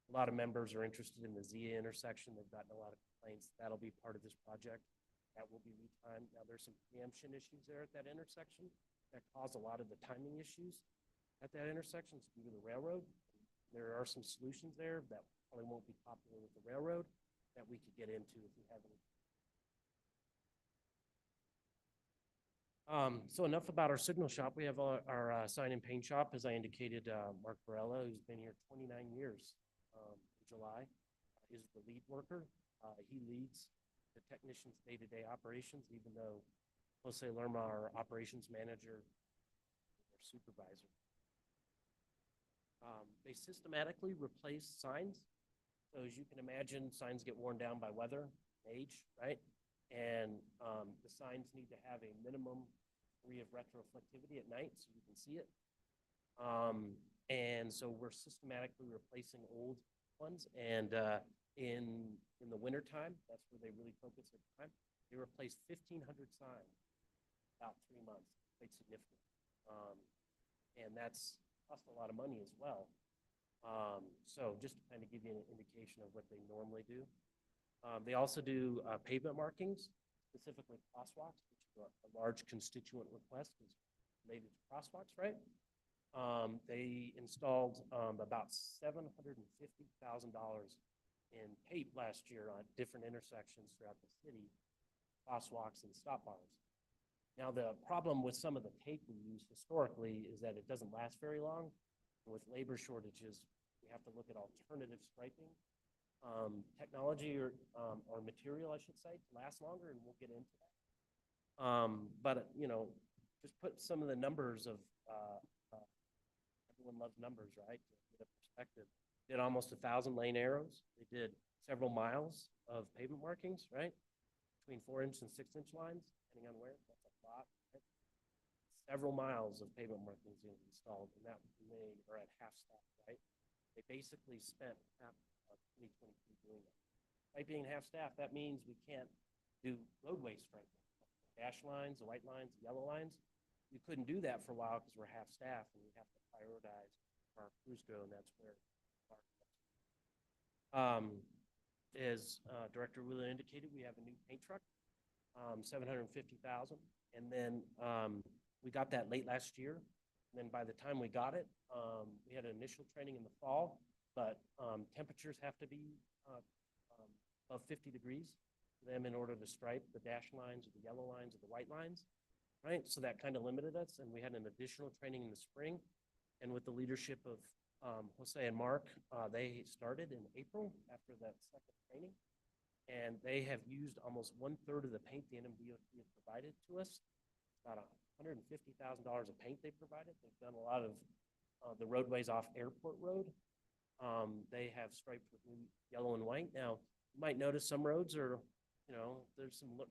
a lot of members are interested in the Zia intersection. They've gotten a lot of complaints. That'll be part of this project. That will be retimed. Now, there's some preemption issues there at that intersection that cause a lot of the timing issues at that intersection due to the railroad. There are some solutions there that probably won't be popular with the railroad, that we could get into if we have any. So enough about our signal shop. We have our sign and paint shop, as I indicated, Mark Barella, who's been here 29 years, in July, is the lead worker. He leads the technicians' day-to-day operations, even though Jose Lerma, our operations manager, or supervisor. They systematically replace signs. So as you can imagine, signs get worn down by weather, age, right? And the signs need to have a minimum degree of retroflectivity at night so you can see it. And so we're systematically replacing old ones. And in the wintertime, that's where they really focus their time. They replaced 1,500 signs about 3 months, quite significant. And that's cost a lot of money as well. So just to kind of give you an indication of what they normally do. They also do pavement markings, specifically crosswalks, which is a large constituent request is related to crosswalks, right? They installed about $750,000 in tape last year on different intersections throughout the city, crosswalks and stop bars. Now, the problem with some of the tape we use historically is that it doesn't last very long. With labor shortages, we have to look at alternative striping technology or material, I should say, to last longer, and we'll get into that. But you know, just put some of the numbers of everyone loves numbers, right? To get a perspective. Did almost 1,000 lane arrows. They did several miles of pavement markings, right? Between 4-inch and 6-inch lines, depending on where. That's a lot. Right? Several miles of pavement markings installed, and that they are at half staff, right? They basically spent half of 2023 doing that. By being half staff, that means we can't do roadway striping. Dash lines, the white lines, the yellow lines. We couldn't do that for a while because we're half staff and we have to prioritize our crews go, and that's where as Director Wheeler indicated, we have a new paint truck, $750,000, and then we got that late last year. And then by the time we got it, we had an initial training in the fall, but temperatures have to be above 50 degrees for them in order to stripe the dash lines or the yellow lines or the white lines, right? So that kind of limited us, and we had an additional training in the spring. And with the leadership of Jose and Mark, they started in April after that second training, and they have used almost 1/3 of the paint the NMDOT has provided to us. About $150,000 of paint they provided. They've done a lot of the roadways off Airport Road. They have striped with new yellow and white. Now, you might notice some roads are, you know, there's some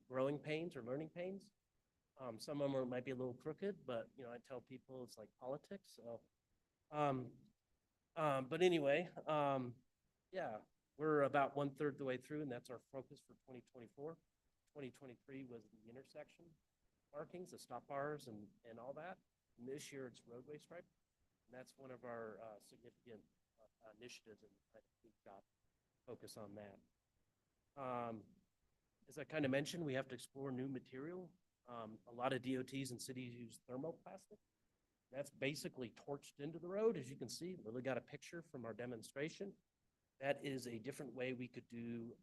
growing pains or learning pains. Some of them might be a little crooked, but, you know, I tell people it's like politics. So, but anyway, yeah, we're about 1/3 the way through, and that's our focus for 2024. 2023 was the intersection markings, the stop bars and all that. And this year it's roadway stripe. And that's one of our significant initiatives, and I think we've got focus on that. As I kind of mentioned, we have to explore new material. A lot of DOTs and cities use thermoplastic. That's basically torched into the road, as you can see. Lily got a picture from our demonstration. That is a different way we could do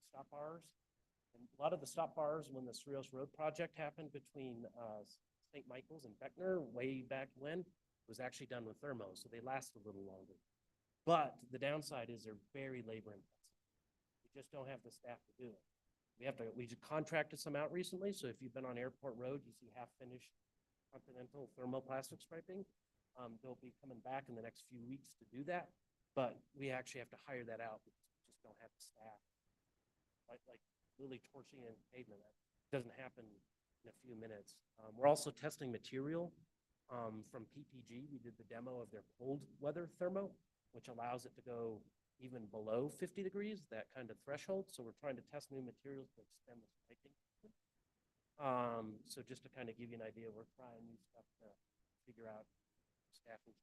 stop bars. And a lot of the stop bars, when the Cerrillos Road project happened between St. Michael's and Beckner way back when, was actually done with thermo, so they last a little longer. But the downside is they're very labor intensive. We just don't have the staff to do it. We just contracted some out recently, so if you've been on Airport Road, you see half-finished Continental thermoplastic striping. They'll be coming back in the next few weeks to do that, but we actually have to hire that out because we just don't have the staff. Like really torching in pavement, that doesn't happen in a few minutes. We're also testing material from PPG. We did the demo of their cold weather thermo, which allows it to go even below 50 degrees, that kind of threshold. So we're trying to test new materials to extend the striking. So just to kind of give you an idea, we're trying new stuff to figure out staffing.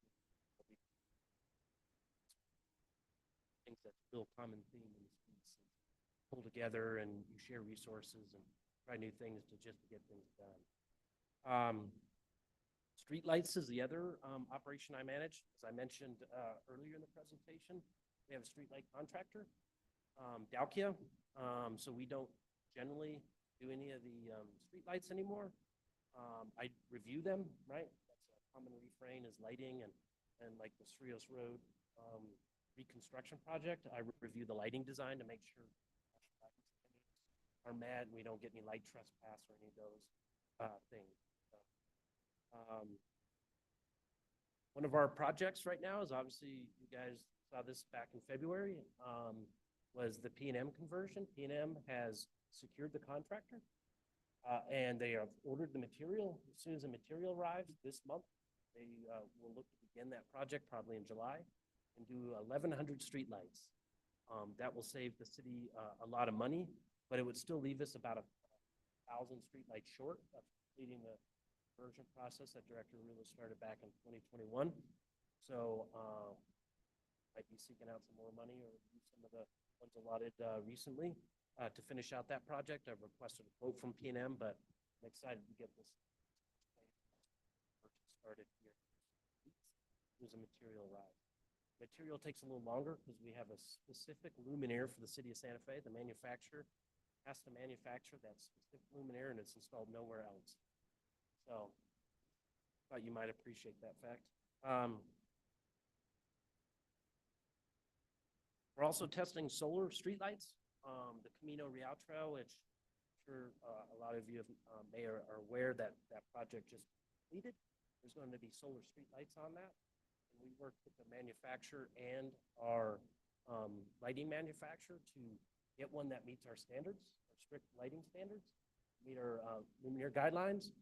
Things that's still common theme in this piece. Pull together and you share resources and try new things to just get things done. Street lights is the other operation I manage. As I mentioned earlier in the presentation, we have a streetlight contractor, Dalkia. So we don't generally do any of the streetlights anymore. I review them, right? That's a common refrain is lighting and like the Cerritos Road reconstruction project. I review the lighting design to make sure are met and we don't get any light trespass or any of those things. So, one of our projects right now is obviously, you guys saw this back in February, was the P&M conversion. P&M has secured the contractor and they have ordered the material. As soon as the material arrives this month, they will look to begin that project probably in July and do 1,100 streetlights. That will save the city a lot of money, but it would still leave us about 1,000 streetlights short of completing the conversion process that Director Rulo started back in 2021. So might be seeking out some more money or use some of the ones allotted recently to finish out that project. I've requested a quote from P&M, but I'm excited to get this started here. There's a material arrive. Material takes a little longer because we have a specific luminaire for the city of Santa Fe. The manufacturer has to manufacture that specific luminaire and it's installed nowhere else. So thought you might appreciate that fact. We're also testing solar streetlights. The Camino Real Trail, which I'm sure a lot of you may are aware that that project just completed. There's going to be solar streetlights on that. We worked with the manufacturer and our lighting manufacturer to get one that meets our standards, our strict lighting standards, meet our luminaire guidelines.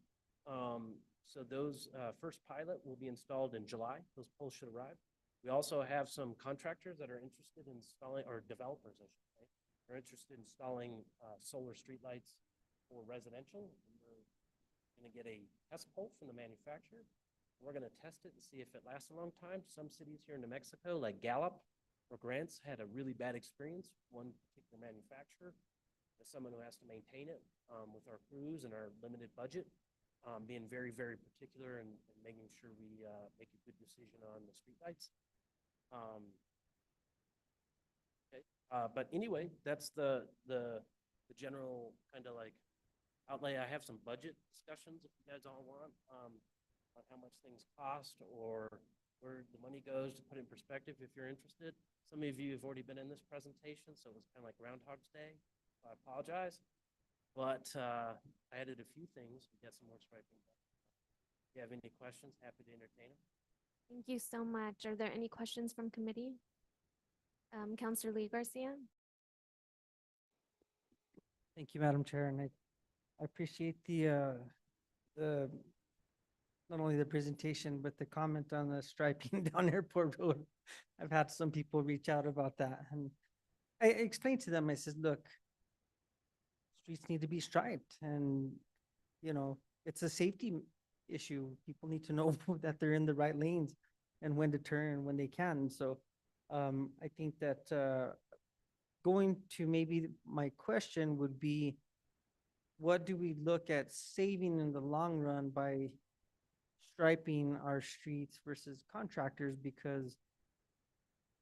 So those first pilot will be installed in July. Those poles should arrive. We also have some contractors that are interested in installing, or developers, I should say, are interested in installing solar streetlights for residential. And we're going to get a test pole from the manufacturer. We're going to test it and see if it lasts a long time. Some cities here in New Mexico, like Gallup or Grants, had a really bad experience. One particular manufacturer, as someone who has to maintain it with our crews and our limited budget, being very, very particular and making sure we make a good decision on the streetlights. Okay. But anyway, that's the general kind of like outlay. I have some budget discussions if you guys all want. On how much things cost or where the money goes to put in perspective if you're interested. Some of you have already been in this presentation, so it was kind of like Groundhog's Day. So I apologize. But I added a few things. We got some more striping. If you have any questions, happy to entertain them. Thank you so much. Are there any questions from committee? Counselor Lee Garcia? Thank you, Madam Chair, and I appreciate the not only the presentation, but the comment on the striping down Airport Road. I've had some people reach out about that, and I explained to them, I said, look, streets need to be striped, and, you know, it's a safety issue. People need to know that they're in the right lanes and when to turn and when they can. So I think that going to maybe my question would be, what do we look at saving in the long run by striping our streets versus contractors? Because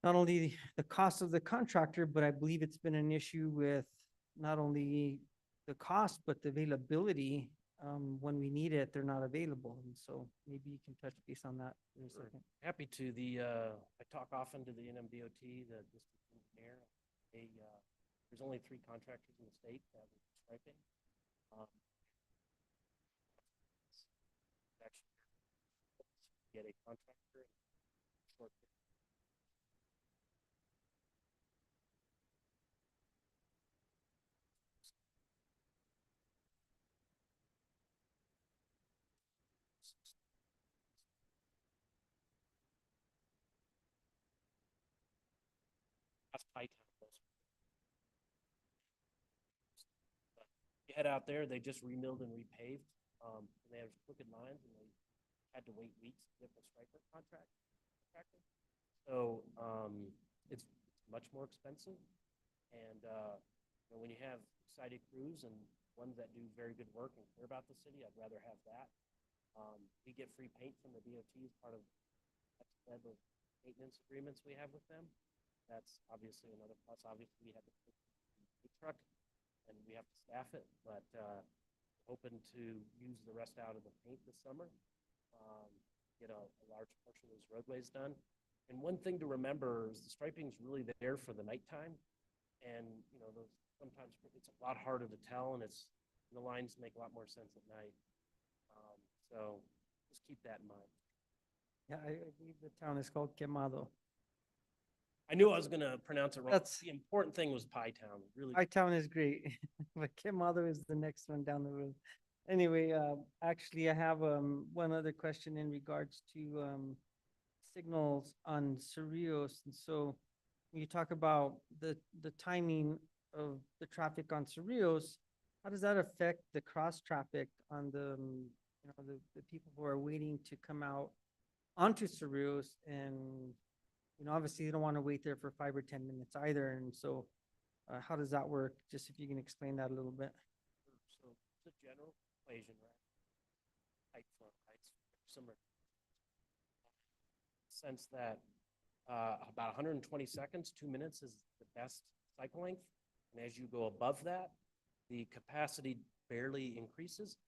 not only the cost of the contractor, but I believe it's been an issue with not only the cost, but the availability. When we need it, they're not available. And so maybe you can touch base on that in a Sure. second. Happy to. I talk often to the NMDOT, the district engineer. There's only 3 contractors in the state that are striping. Actually, get a contractor short. That's high time. You head out there, they just remilled and repaved. And they have crooked lines and they had to wait weeks to get the striper contractor. So it's much more expensive. And you know, when you have excited crews and ones that do very good work and care about the city, I'd rather have that. We get free paint from the DOT as part of the maintenance agreements we have with them. That's obviously another plus. Obviously, we have the food truck and we have to staff it, but, hoping to use the rest out of the paint this summer. Get a large portion of those roadways done. And one thing to remember is the striping's really there for the nighttime. And, you know, those, sometimes it's a lot harder to tell and the lines make a lot more sense at night. So just keep that in mind. Yeah, I believe the town is called Quemado. I knew I was gonna pronounce it wrong. That's- The important thing was Pie Town, really. Our town is great, but Quemado is the next one down the road. Anyway, actually, I have, one other question in regards to, signals on Cerritos. And so when you talk about the timing of the traffic on Cerritos, how does that affect the cross traffic on the, you know, the people who are waiting to come out onto Cerritos? And, you know, obviously they don't want to wait there for 5 or 10 minutes either. And so, how does that work? Just if you can explain that a little bit. So it's a general equation, right? Height front, heights, similar. Sense that about 120 seconds, 2 minutes is the best cycle length. And as you go above that, the capacity barely increases.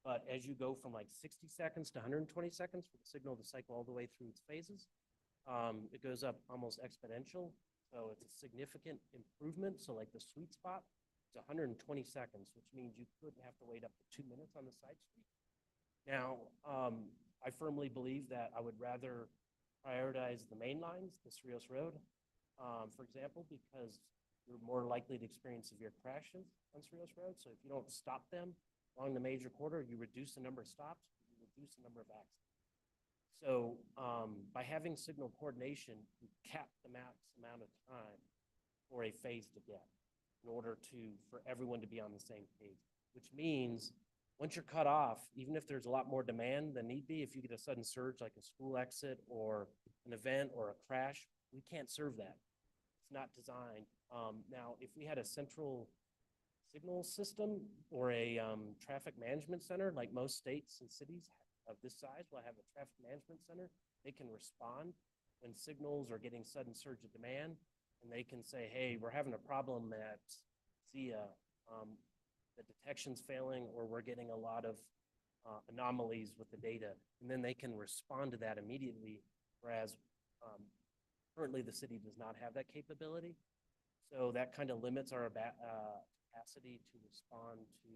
But as you go from like 60 seconds to 120 seconds for the signal to cycle all the way through its phases, it goes up almost exponential. So it's a significant improvement. So like the sweet spot is 120 seconds, which means you couldn't have to wait up to 2 minutes on the side street. Now, I firmly believe that I would rather prioritize the main lines, the Cerritos Road, for example, because you're more likely to experience severe crashes on Cerritos Road. So if you don't stop them along the major corridor, you reduce the number of stops, you reduce the number of accidents. So by having signal coordination, you cap the max amount of time for a phase to get in order for everyone to be on the same page, which means once you're cut off, even if there's a lot more demand than need be, if you get a sudden surge like a school exit or an event or a crash, we can't serve that. It's not designed. Now, if we had a central signal system or a traffic management center, like most states and cities of this size will have a traffic management center, they can respond when signals are getting sudden surge of demand, and they can say, hey, we're having a problem at Zia. The detection's failing, or we're getting a lot of anomalies with the data, and then they can respond to that immediately, whereas currently the city does not have that capability. So that kind of limits our capacity to respond to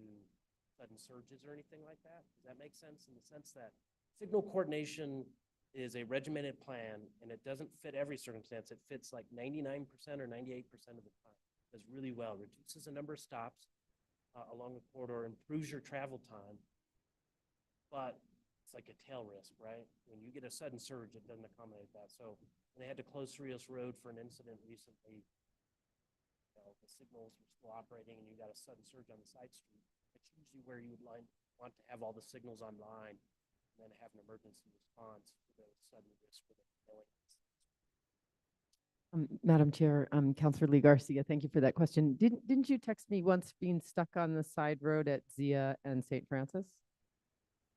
sudden surges or anything like that. Does that make sense? In the sense that signal coordination is a regimented plan, and it doesn't fit every circumstance. It fits like 99% or 98% of the time. It does really well, reduces the number of stops along the corridor, improves your travel time, but it's like a tail risk, right? When you get a sudden surge, it doesn't accommodate that. So when they had to close Cerritos Road for an incident recently, you know, the signals were still operating and you got a sudden surge on the side street. It's usually where you would want to have all the signals online and then have an emergency response for those sudden risks for the failing. Madam Chair, Councilor Lee Garcia, thank you for that question. Didn't you text me once being stuck on the side road at Zia and St. Francis?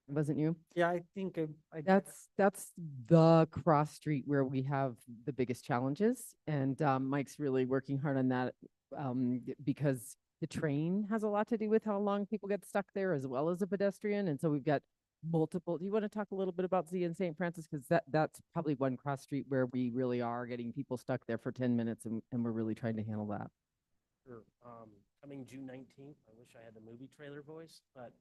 It wasn't you? Yeah, I think I That's the cross street where we have the biggest challenges, and Mike's really working hard on that because the train has a lot to do with how long people get stuck there, as well as a pedestrian, and so we've got multiple. Do you want to talk a little bit about Zia and St. Francis, because that's probably one cross street where we really are getting people stuck there for 10 minutes, and we're really trying to handle that. Sure. Coming June 19th, I wish I had the movie trailer voice, but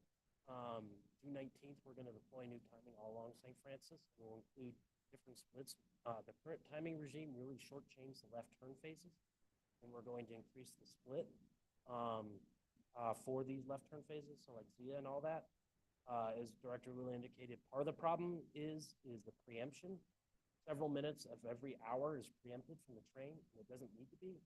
June 19th, we're going to deploy new timing all along St. Francis. We'll include different splits. The current timing regime really shortchanged the left turn phases, and we're going to increase the split for these left turn phases, so like Zia and all that. As Director Willie indicated, part of the problem is the preemption. Several minutes of every hour is preempted from the train, and it doesn't need to be.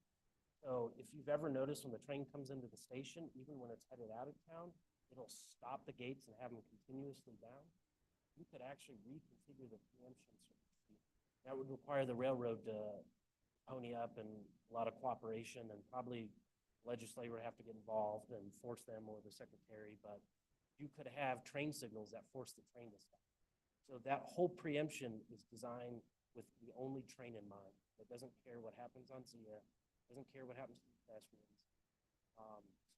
So if you've ever noticed when the train comes into the station, even when it's headed out of town, it'll stop the gates and have them continuously down. You could actually reconfigure the preemption circuitry. That would require the railroad to pony up and a lot of cooperation, and probably the legislature would have to get involved and force them or the secretary, but you could have train signals that force the train to stop. So that whole preemption is designed with the only train in mind. It doesn't care what happens on Zia, doesn't care what happens to the pedestrians.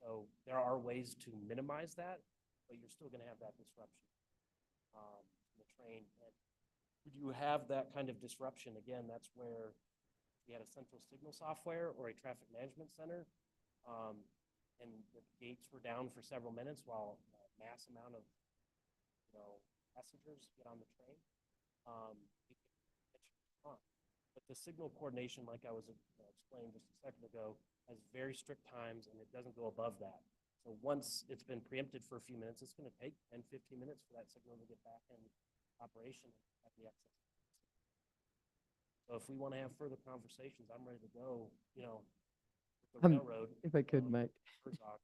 So there are ways to minimize that, but you're still gonna have that disruption. In the train, and would you have that kind of disruption, again, that's where you had a central signal software or a traffic management center, and the gates were down for several minutes while a mass amount of, passengers get on the train. It can catch on. But the signal coordination, like I was explaining just a second ago, has very strict times and it doesn't go above that. So once it's been preempted for a few minutes, it's going to take 10, 15 minutes for that signal to get back in operation at the exit. So if we want to have further conversations, I'm ready to go, with the railroad. If I could, Mike. Herzog.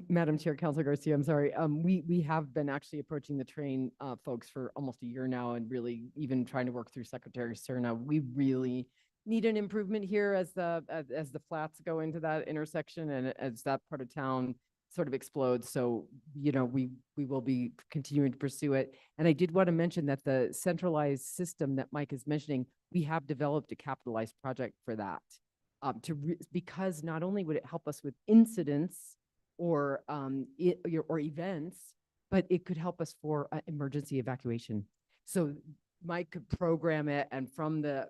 Madam Chair, Councilor Garcia, I'm sorry. We have been actually approaching the train folks for almost a year now and really even trying to work through Secretary Serna. We really need an improvement here as the flats go into that intersection and as that part of town sort of explodes. So, we will be continuing to pursue it. And I did want to mention that the centralized system that Mike is mentioning, we have developed a capitalized project for that. Because not only would it help us with incidents or events, but it could help us for emergency evacuation. So Mike could program it, and from the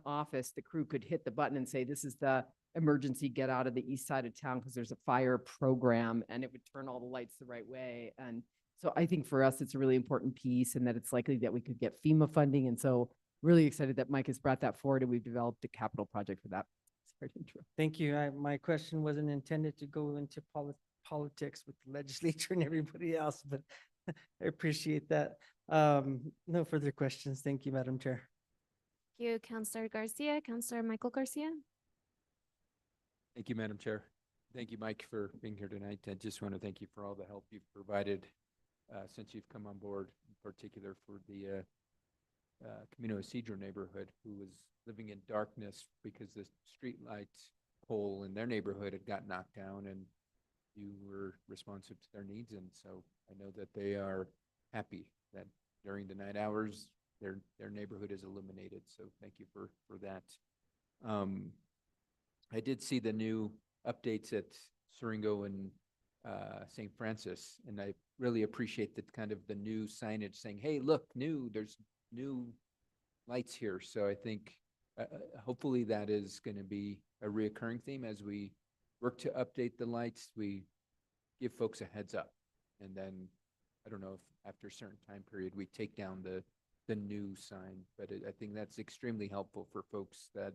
office, the crew could hit the button and say, "This is the emergency, get out of the east side of town because there's a fire program," and it would turn all the lights the right way. And so I think for us, it's a really important piece, and that it's likely that we could get FEMA funding. And so really excited that Mike has brought that forward, and we've developed a capital project for that. Sorry to interrupt. Thank you. My question wasn't intended to go into politics with the legislature and everybody else, but I appreciate that. No further questions. Thank you, Madam Chair. Thank you, Councilor Garcia. Councilor Michael Garcia. Thank you, Madam Chair. Thank you, Mike, for being here tonight. I just want to thank you for all the help you've provided since you've come on board, in particular for the Camino Isidro neighborhood, who was living in darkness because the street light pole in their neighborhood had got knocked down, and you were responsive to their needs. And so I know that they are happy that during the night hours, their neighborhood is illuminated. So thank you for that. I did see the new updates at Suringo and St. Francis, and I really appreciate that kind of the new signage saying, "Hey, look, there's new lights here." So I think hopefully that is going to be a reoccurring theme as we work to update the lights. We give folks a heads up, and then I don't know if after a certain time period we take down the new sign, but I think that's extremely helpful for folks that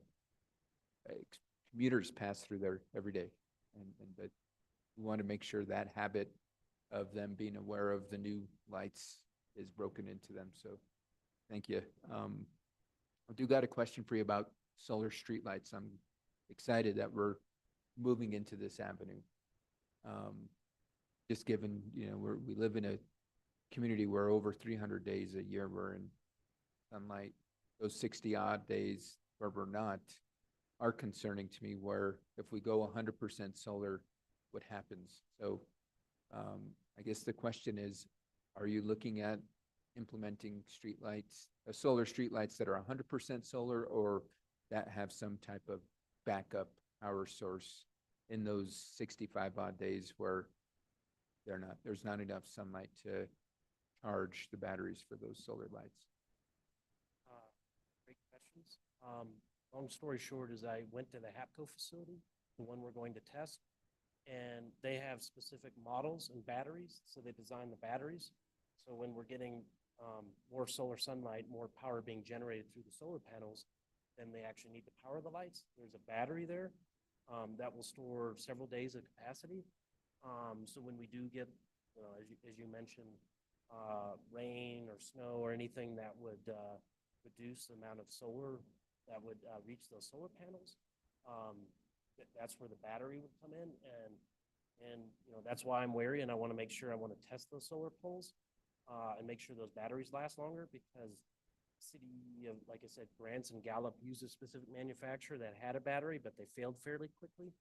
commuters pass through there every day, and that we want to make sure that habit of them being aware of the new lights is broken into them. So thank you. I do got a question for you about solar streetlights. I'm excited that we're moving into this avenue. Just given, we live in a community where over 300 days a year we're in sunlight. Those 60 odd days where we're not are concerning to me, where if we go 100% solar, what happens? So I guess the question is, are you looking at implementing streetlights, solar streetlights that are 100% solar, or that have some type of backup power source in those 65 odd days where there's not enough sunlight to charge the batteries for those solar lights? Great questions. Long story short is I went to the HAPCO facility, the one we're going to test, and they have specific models and batteries, so they design the batteries. So when we're getting more solar sunlight, more power being generated through the solar panels, then they actually need to power the lights. There's a battery there that will store several days of capacity. So when we do get, as you mentioned, rain or snow or anything that would reduce the amount of solar that would reach those solar panels, that's where the battery would come in. And that's why I'm wary, and I want to make sure I want to test those solar poles and make sure those batteries last longer, because city of, like I said, Grants and Gallup used a specific manufacturer that had a battery, but they failed fairly quickly.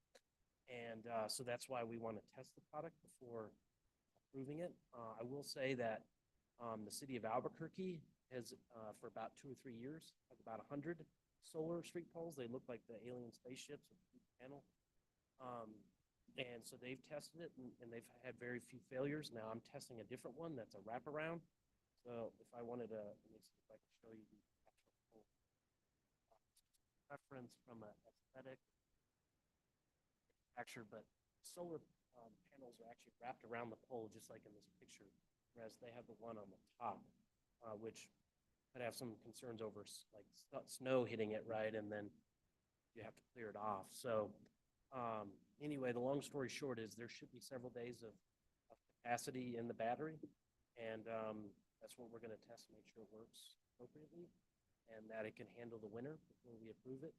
And so that's why we want to test the product before approving it. I will say that the city of Albuquerque has, for about 2 or 3 years, has about 100 solar street poles. They look like the alien spaceships with each panel. And so they've tested it and they've had very few failures. Now I'm testing a different one that's a wraparound. So if I wanted to, let me see if I can show you the actual pole. Preference from an aesthetic manufacturer, but solar panels are actually wrapped around the pole, just like in this picture, whereas they have the one on the top, which could have some concerns over snow hitting it, right, and then you have to clear it off. So anyway, the long story short is there should be several days of capacity in the battery, and that's what we're going to test to make sure it works appropriately and that it can handle the winter before we approve it.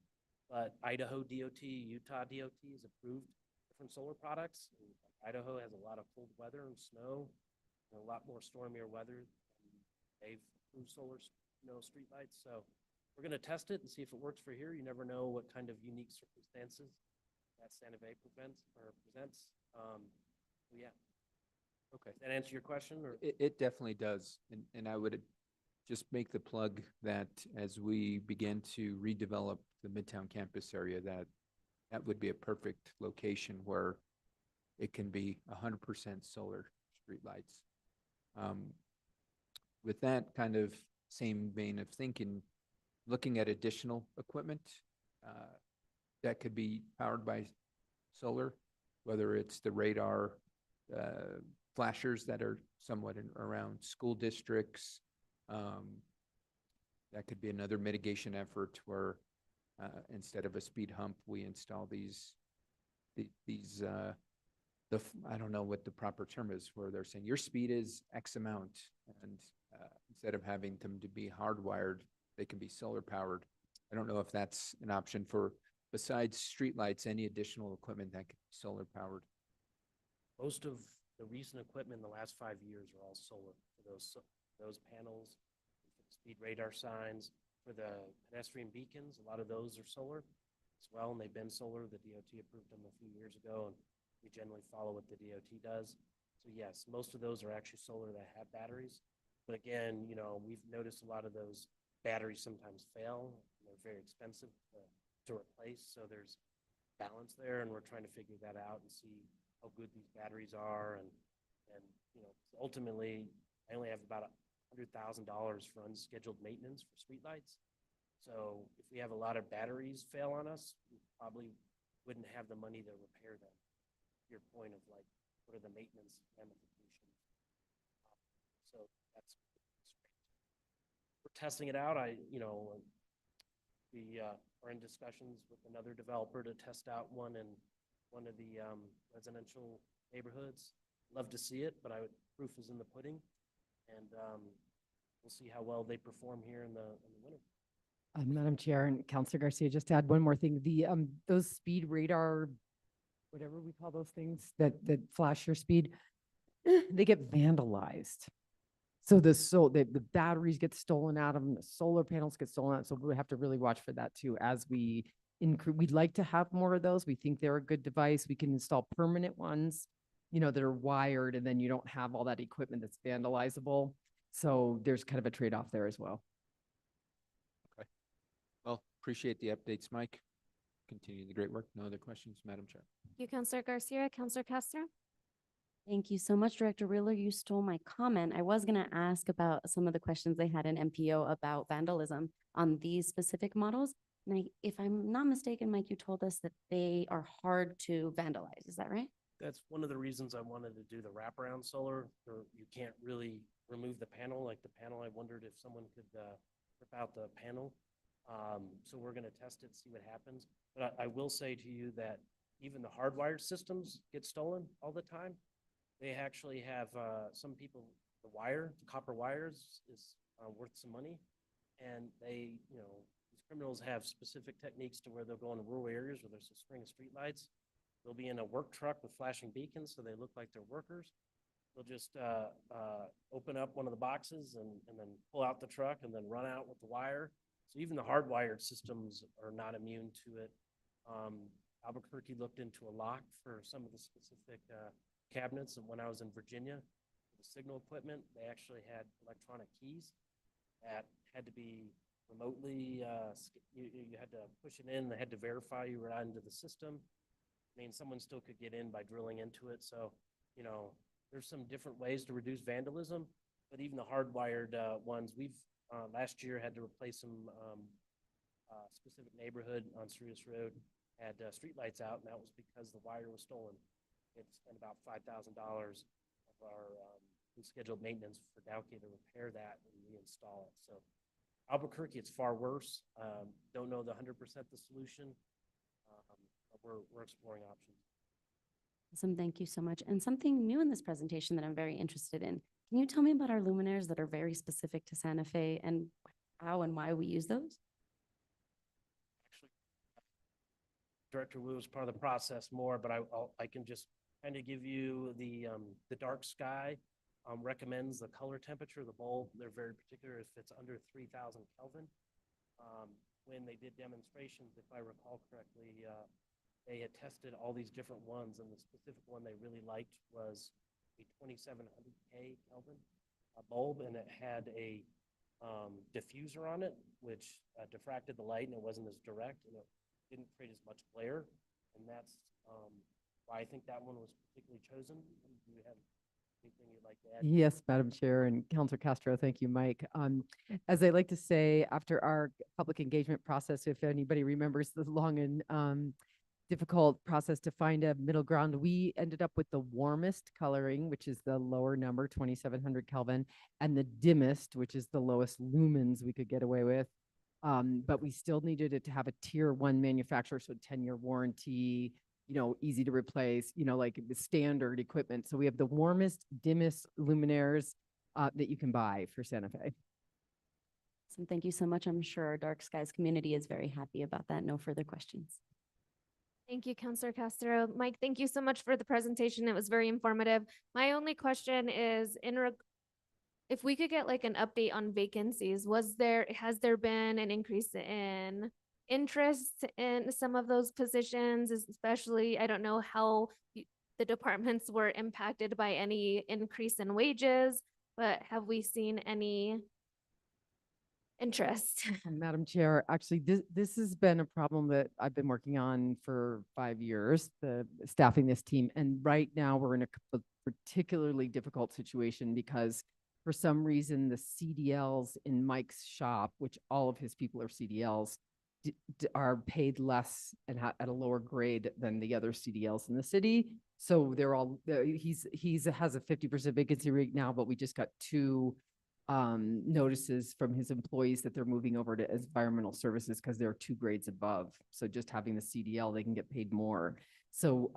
But Idaho DOT, Utah DOT has approved different solar products. And Idaho has a lot of cold weather and snow and a lot more stormier weather. They've approved solar, streetlights. So we're going to test it and see if it works for here. You never know what kind of unique circumstances that Santa Fe presents. Yeah. Okay. Does that answer your question? Or It definitely does. And I would just make the plug that as we begin to redevelop the Midtown campus area, that would be a perfect location where it can be 100% solar streetlights. With that kind of same vein of thinking, looking at additional equipment that could be powered by solar, whether it's the radar flashers that are somewhat around school districts. That could be another mitigation effort where instead of a speed hump, we install these I don't know what the proper term is, where they're saying your speed is X amount, and instead of having them to be hardwired, they can be solar powered. I don't know if that's an option for, besides streetlights, any additional equipment that could be solar powered. most of the recent equipment in the last 5 years are all solar for those panels, for the speed radar signs, for the pedestrian beacons. A lot of those are solar as well, and they've been solar. The DOT approved them a few years ago, and we generally follow what the DOT does. So yes, most of those are actually solar that have batteries. But again, we've noticed a lot of those batteries sometimes fail. They're very expensive to replace. So there's balance there, and we're trying to figure that out and see how good these batteries are. And ultimately, I only have about $100,000 for unscheduled maintenance for streetlights. So if we have a lot of batteries fail on us, we probably wouldn't have the money to repair them. Your point of what are the maintenance ramifications? So that's we're testing it out. We are in discussions with another developer to test out one in one of the residential neighborhoods. Love to see it, but proof is in the pudding, and we'll see how well they perform here in the winter. Madam Chair and Councilor Garcia, just to add one more thing, those speed radar, whatever we call those things that flash your speed, they get vandalized. So the batteries get stolen out of them, the solar panels get stolen out. So we have to really watch for that too. As we we'd like to have more of those. We think they're a good device. We can install permanent ones, that are wired, and then you don't have all that equipment that's vandalizable. So there's kind of a trade-off there as well. Okay. Well, appreciate the updates, Mike. Continue the great work. No other questions, Madam Chair. Thank you, Councilor Garcia. Councilor Castro? Thank you so much, Director Wheeler. You stole my comment. I was going to ask about some of the questions they had in MPO about vandalism on these specific models. And if I'm not mistaken, Mike, you told us that they are hard to vandalize. Is that right? That's one of the reasons I wanted to do the wraparound solar. You can't really remove the panel. Like the panel, I wondered if someone could rip out the panel. So we're going to test it, see what happens. But I will say to you that even the hardwired systems get stolen all the time. They actually have some people, the copper wires is worth some money. And these criminals have specific techniques to where they'll go into rural areas where there's a string of streetlights. They'll be in a work truck with flashing beacons, so they look like they're workers. They'll just open up one of the boxes and then pull out the truck and then run out with the wire. So even the hardwired systems are not immune to it. Albuquerque looked into a lock for some of the specific cabinets, and when I was in Virginia, the signal equipment, they actually had electronic keys. that had to be remotely, you had to push it in, they had to verify you were not into the system. I mean, someone still could get in by drilling into it, so, you know, there's some different ways to reduce vandalism, but even the hardwired, ones, we've, last year had to replace some, specific neighborhood on Cerritos Road, had, streetlights out, and that was because the wire was stolen. We had to spend about $5,000 of our, scheduled maintenance for Dowkey to repair that and reinstall it, so. Albuquerque, it's far worse. Don't know the 100% the solution. But we're exploring options. Awesome, thank you so much. And something new in this presentation that I'm very interested in. Can you tell me about our luminaires that are very specific to Santa Fe and how and why we use those? Actually, Director Wu is part of the process more, but I can just kind of give you the dark sky recommends the color temperature of the bulb. They're very particular if it's under 3,000 Kelvin. When they did demonstrations, if I recall correctly, they had tested all these different ones, and the specific one they really liked was a 2700K Kelvin bulb, and it had a diffuser on it, which diffracted the light, and it wasn't as direct, and it didn't create as much glare, and that's why I think that one was particularly chosen. Do you have anything you'd like to add? Yes, Madam Chair and Councilor Castro, thank you, Mike. As I like to say, after our public engagement process, if anybody remembers the long and difficult process to find a middle ground, we ended up with the warmest coloring, which is the lower number, 2700 Kelvin, and the dimmest, which is the lowest lumens we could get away with. But we still needed it to have a tier 1 manufacturer, so 10-year warranty, you know, easy to replace, you know, like the standard equipment. So we have the warmest, dimmest luminaires that you can buy for Santa Fe. So thank you so much. I'm sure our Dark Skies community is very happy about that. No further questions. Thank you, Councilor Castro. Mike, thank you so much for the presentation. It was very informative. My only question is if we could get like an update on vacancies, has there been an increase in interest in some of those positions, especially, I don't know how the departments were impacted by any increase in wages, but have we seen any interest? Madam Chair, actually, this has been a problem that I've been working on for 5 years, staffing this team. And right now we're in a particularly difficult situation because for some reason, the CDLs in Mike's shop, which all of his people are CDLs, are paid less and at a lower grade than the other CDLs in the city. So they're all, he's has a 50% vacancy rate now, but we just got 2 notices from his employees that they're moving over to environmental services because they're 2 grades above. So just having the CDL, they can get paid more. So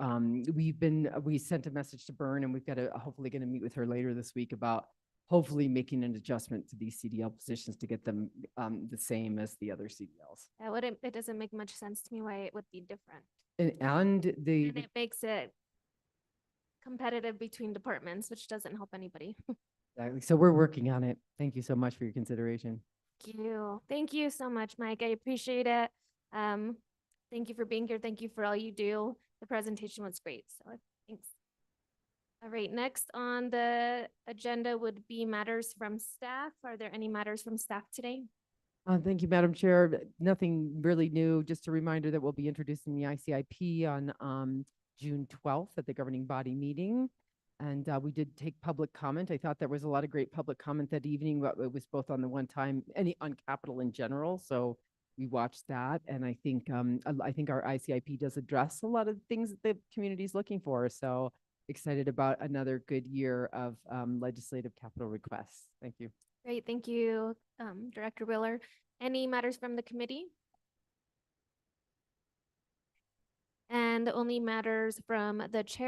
we sent a message to Byrne, and we've got hopefully going to meet with her later this week about hopefully making an adjustment to these CDL positions to get them the same as the other CDLs. It doesn't make much sense to me why it would be different. And And it makes it competitive between departments, which doesn't help anybody. exactly. So we're working on it. Thank you so much for your consideration. Thank you. Thank you so much, Mike. I appreciate it. Thank you for being here. Thank you for all you do. The presentation was great. So thanks. All right, next on the agenda would be matters from staff. Are there any matters from staff today? Thank you, Madam Chair. Nothing really new, just a reminder that we'll be introducing the ICIP on June 12th at the governing body meeting. And we did take public comment. I thought there was a lot of great public comment that evening, but it was both on the on capital in general. So we watched that. And I think our ICIP does address a lot of things that the community is looking for. So excited about another good year of legislative capital requests. Thank you. Great, thank you, Director Wheeler. Any matters from the committee? And only matters from the chair.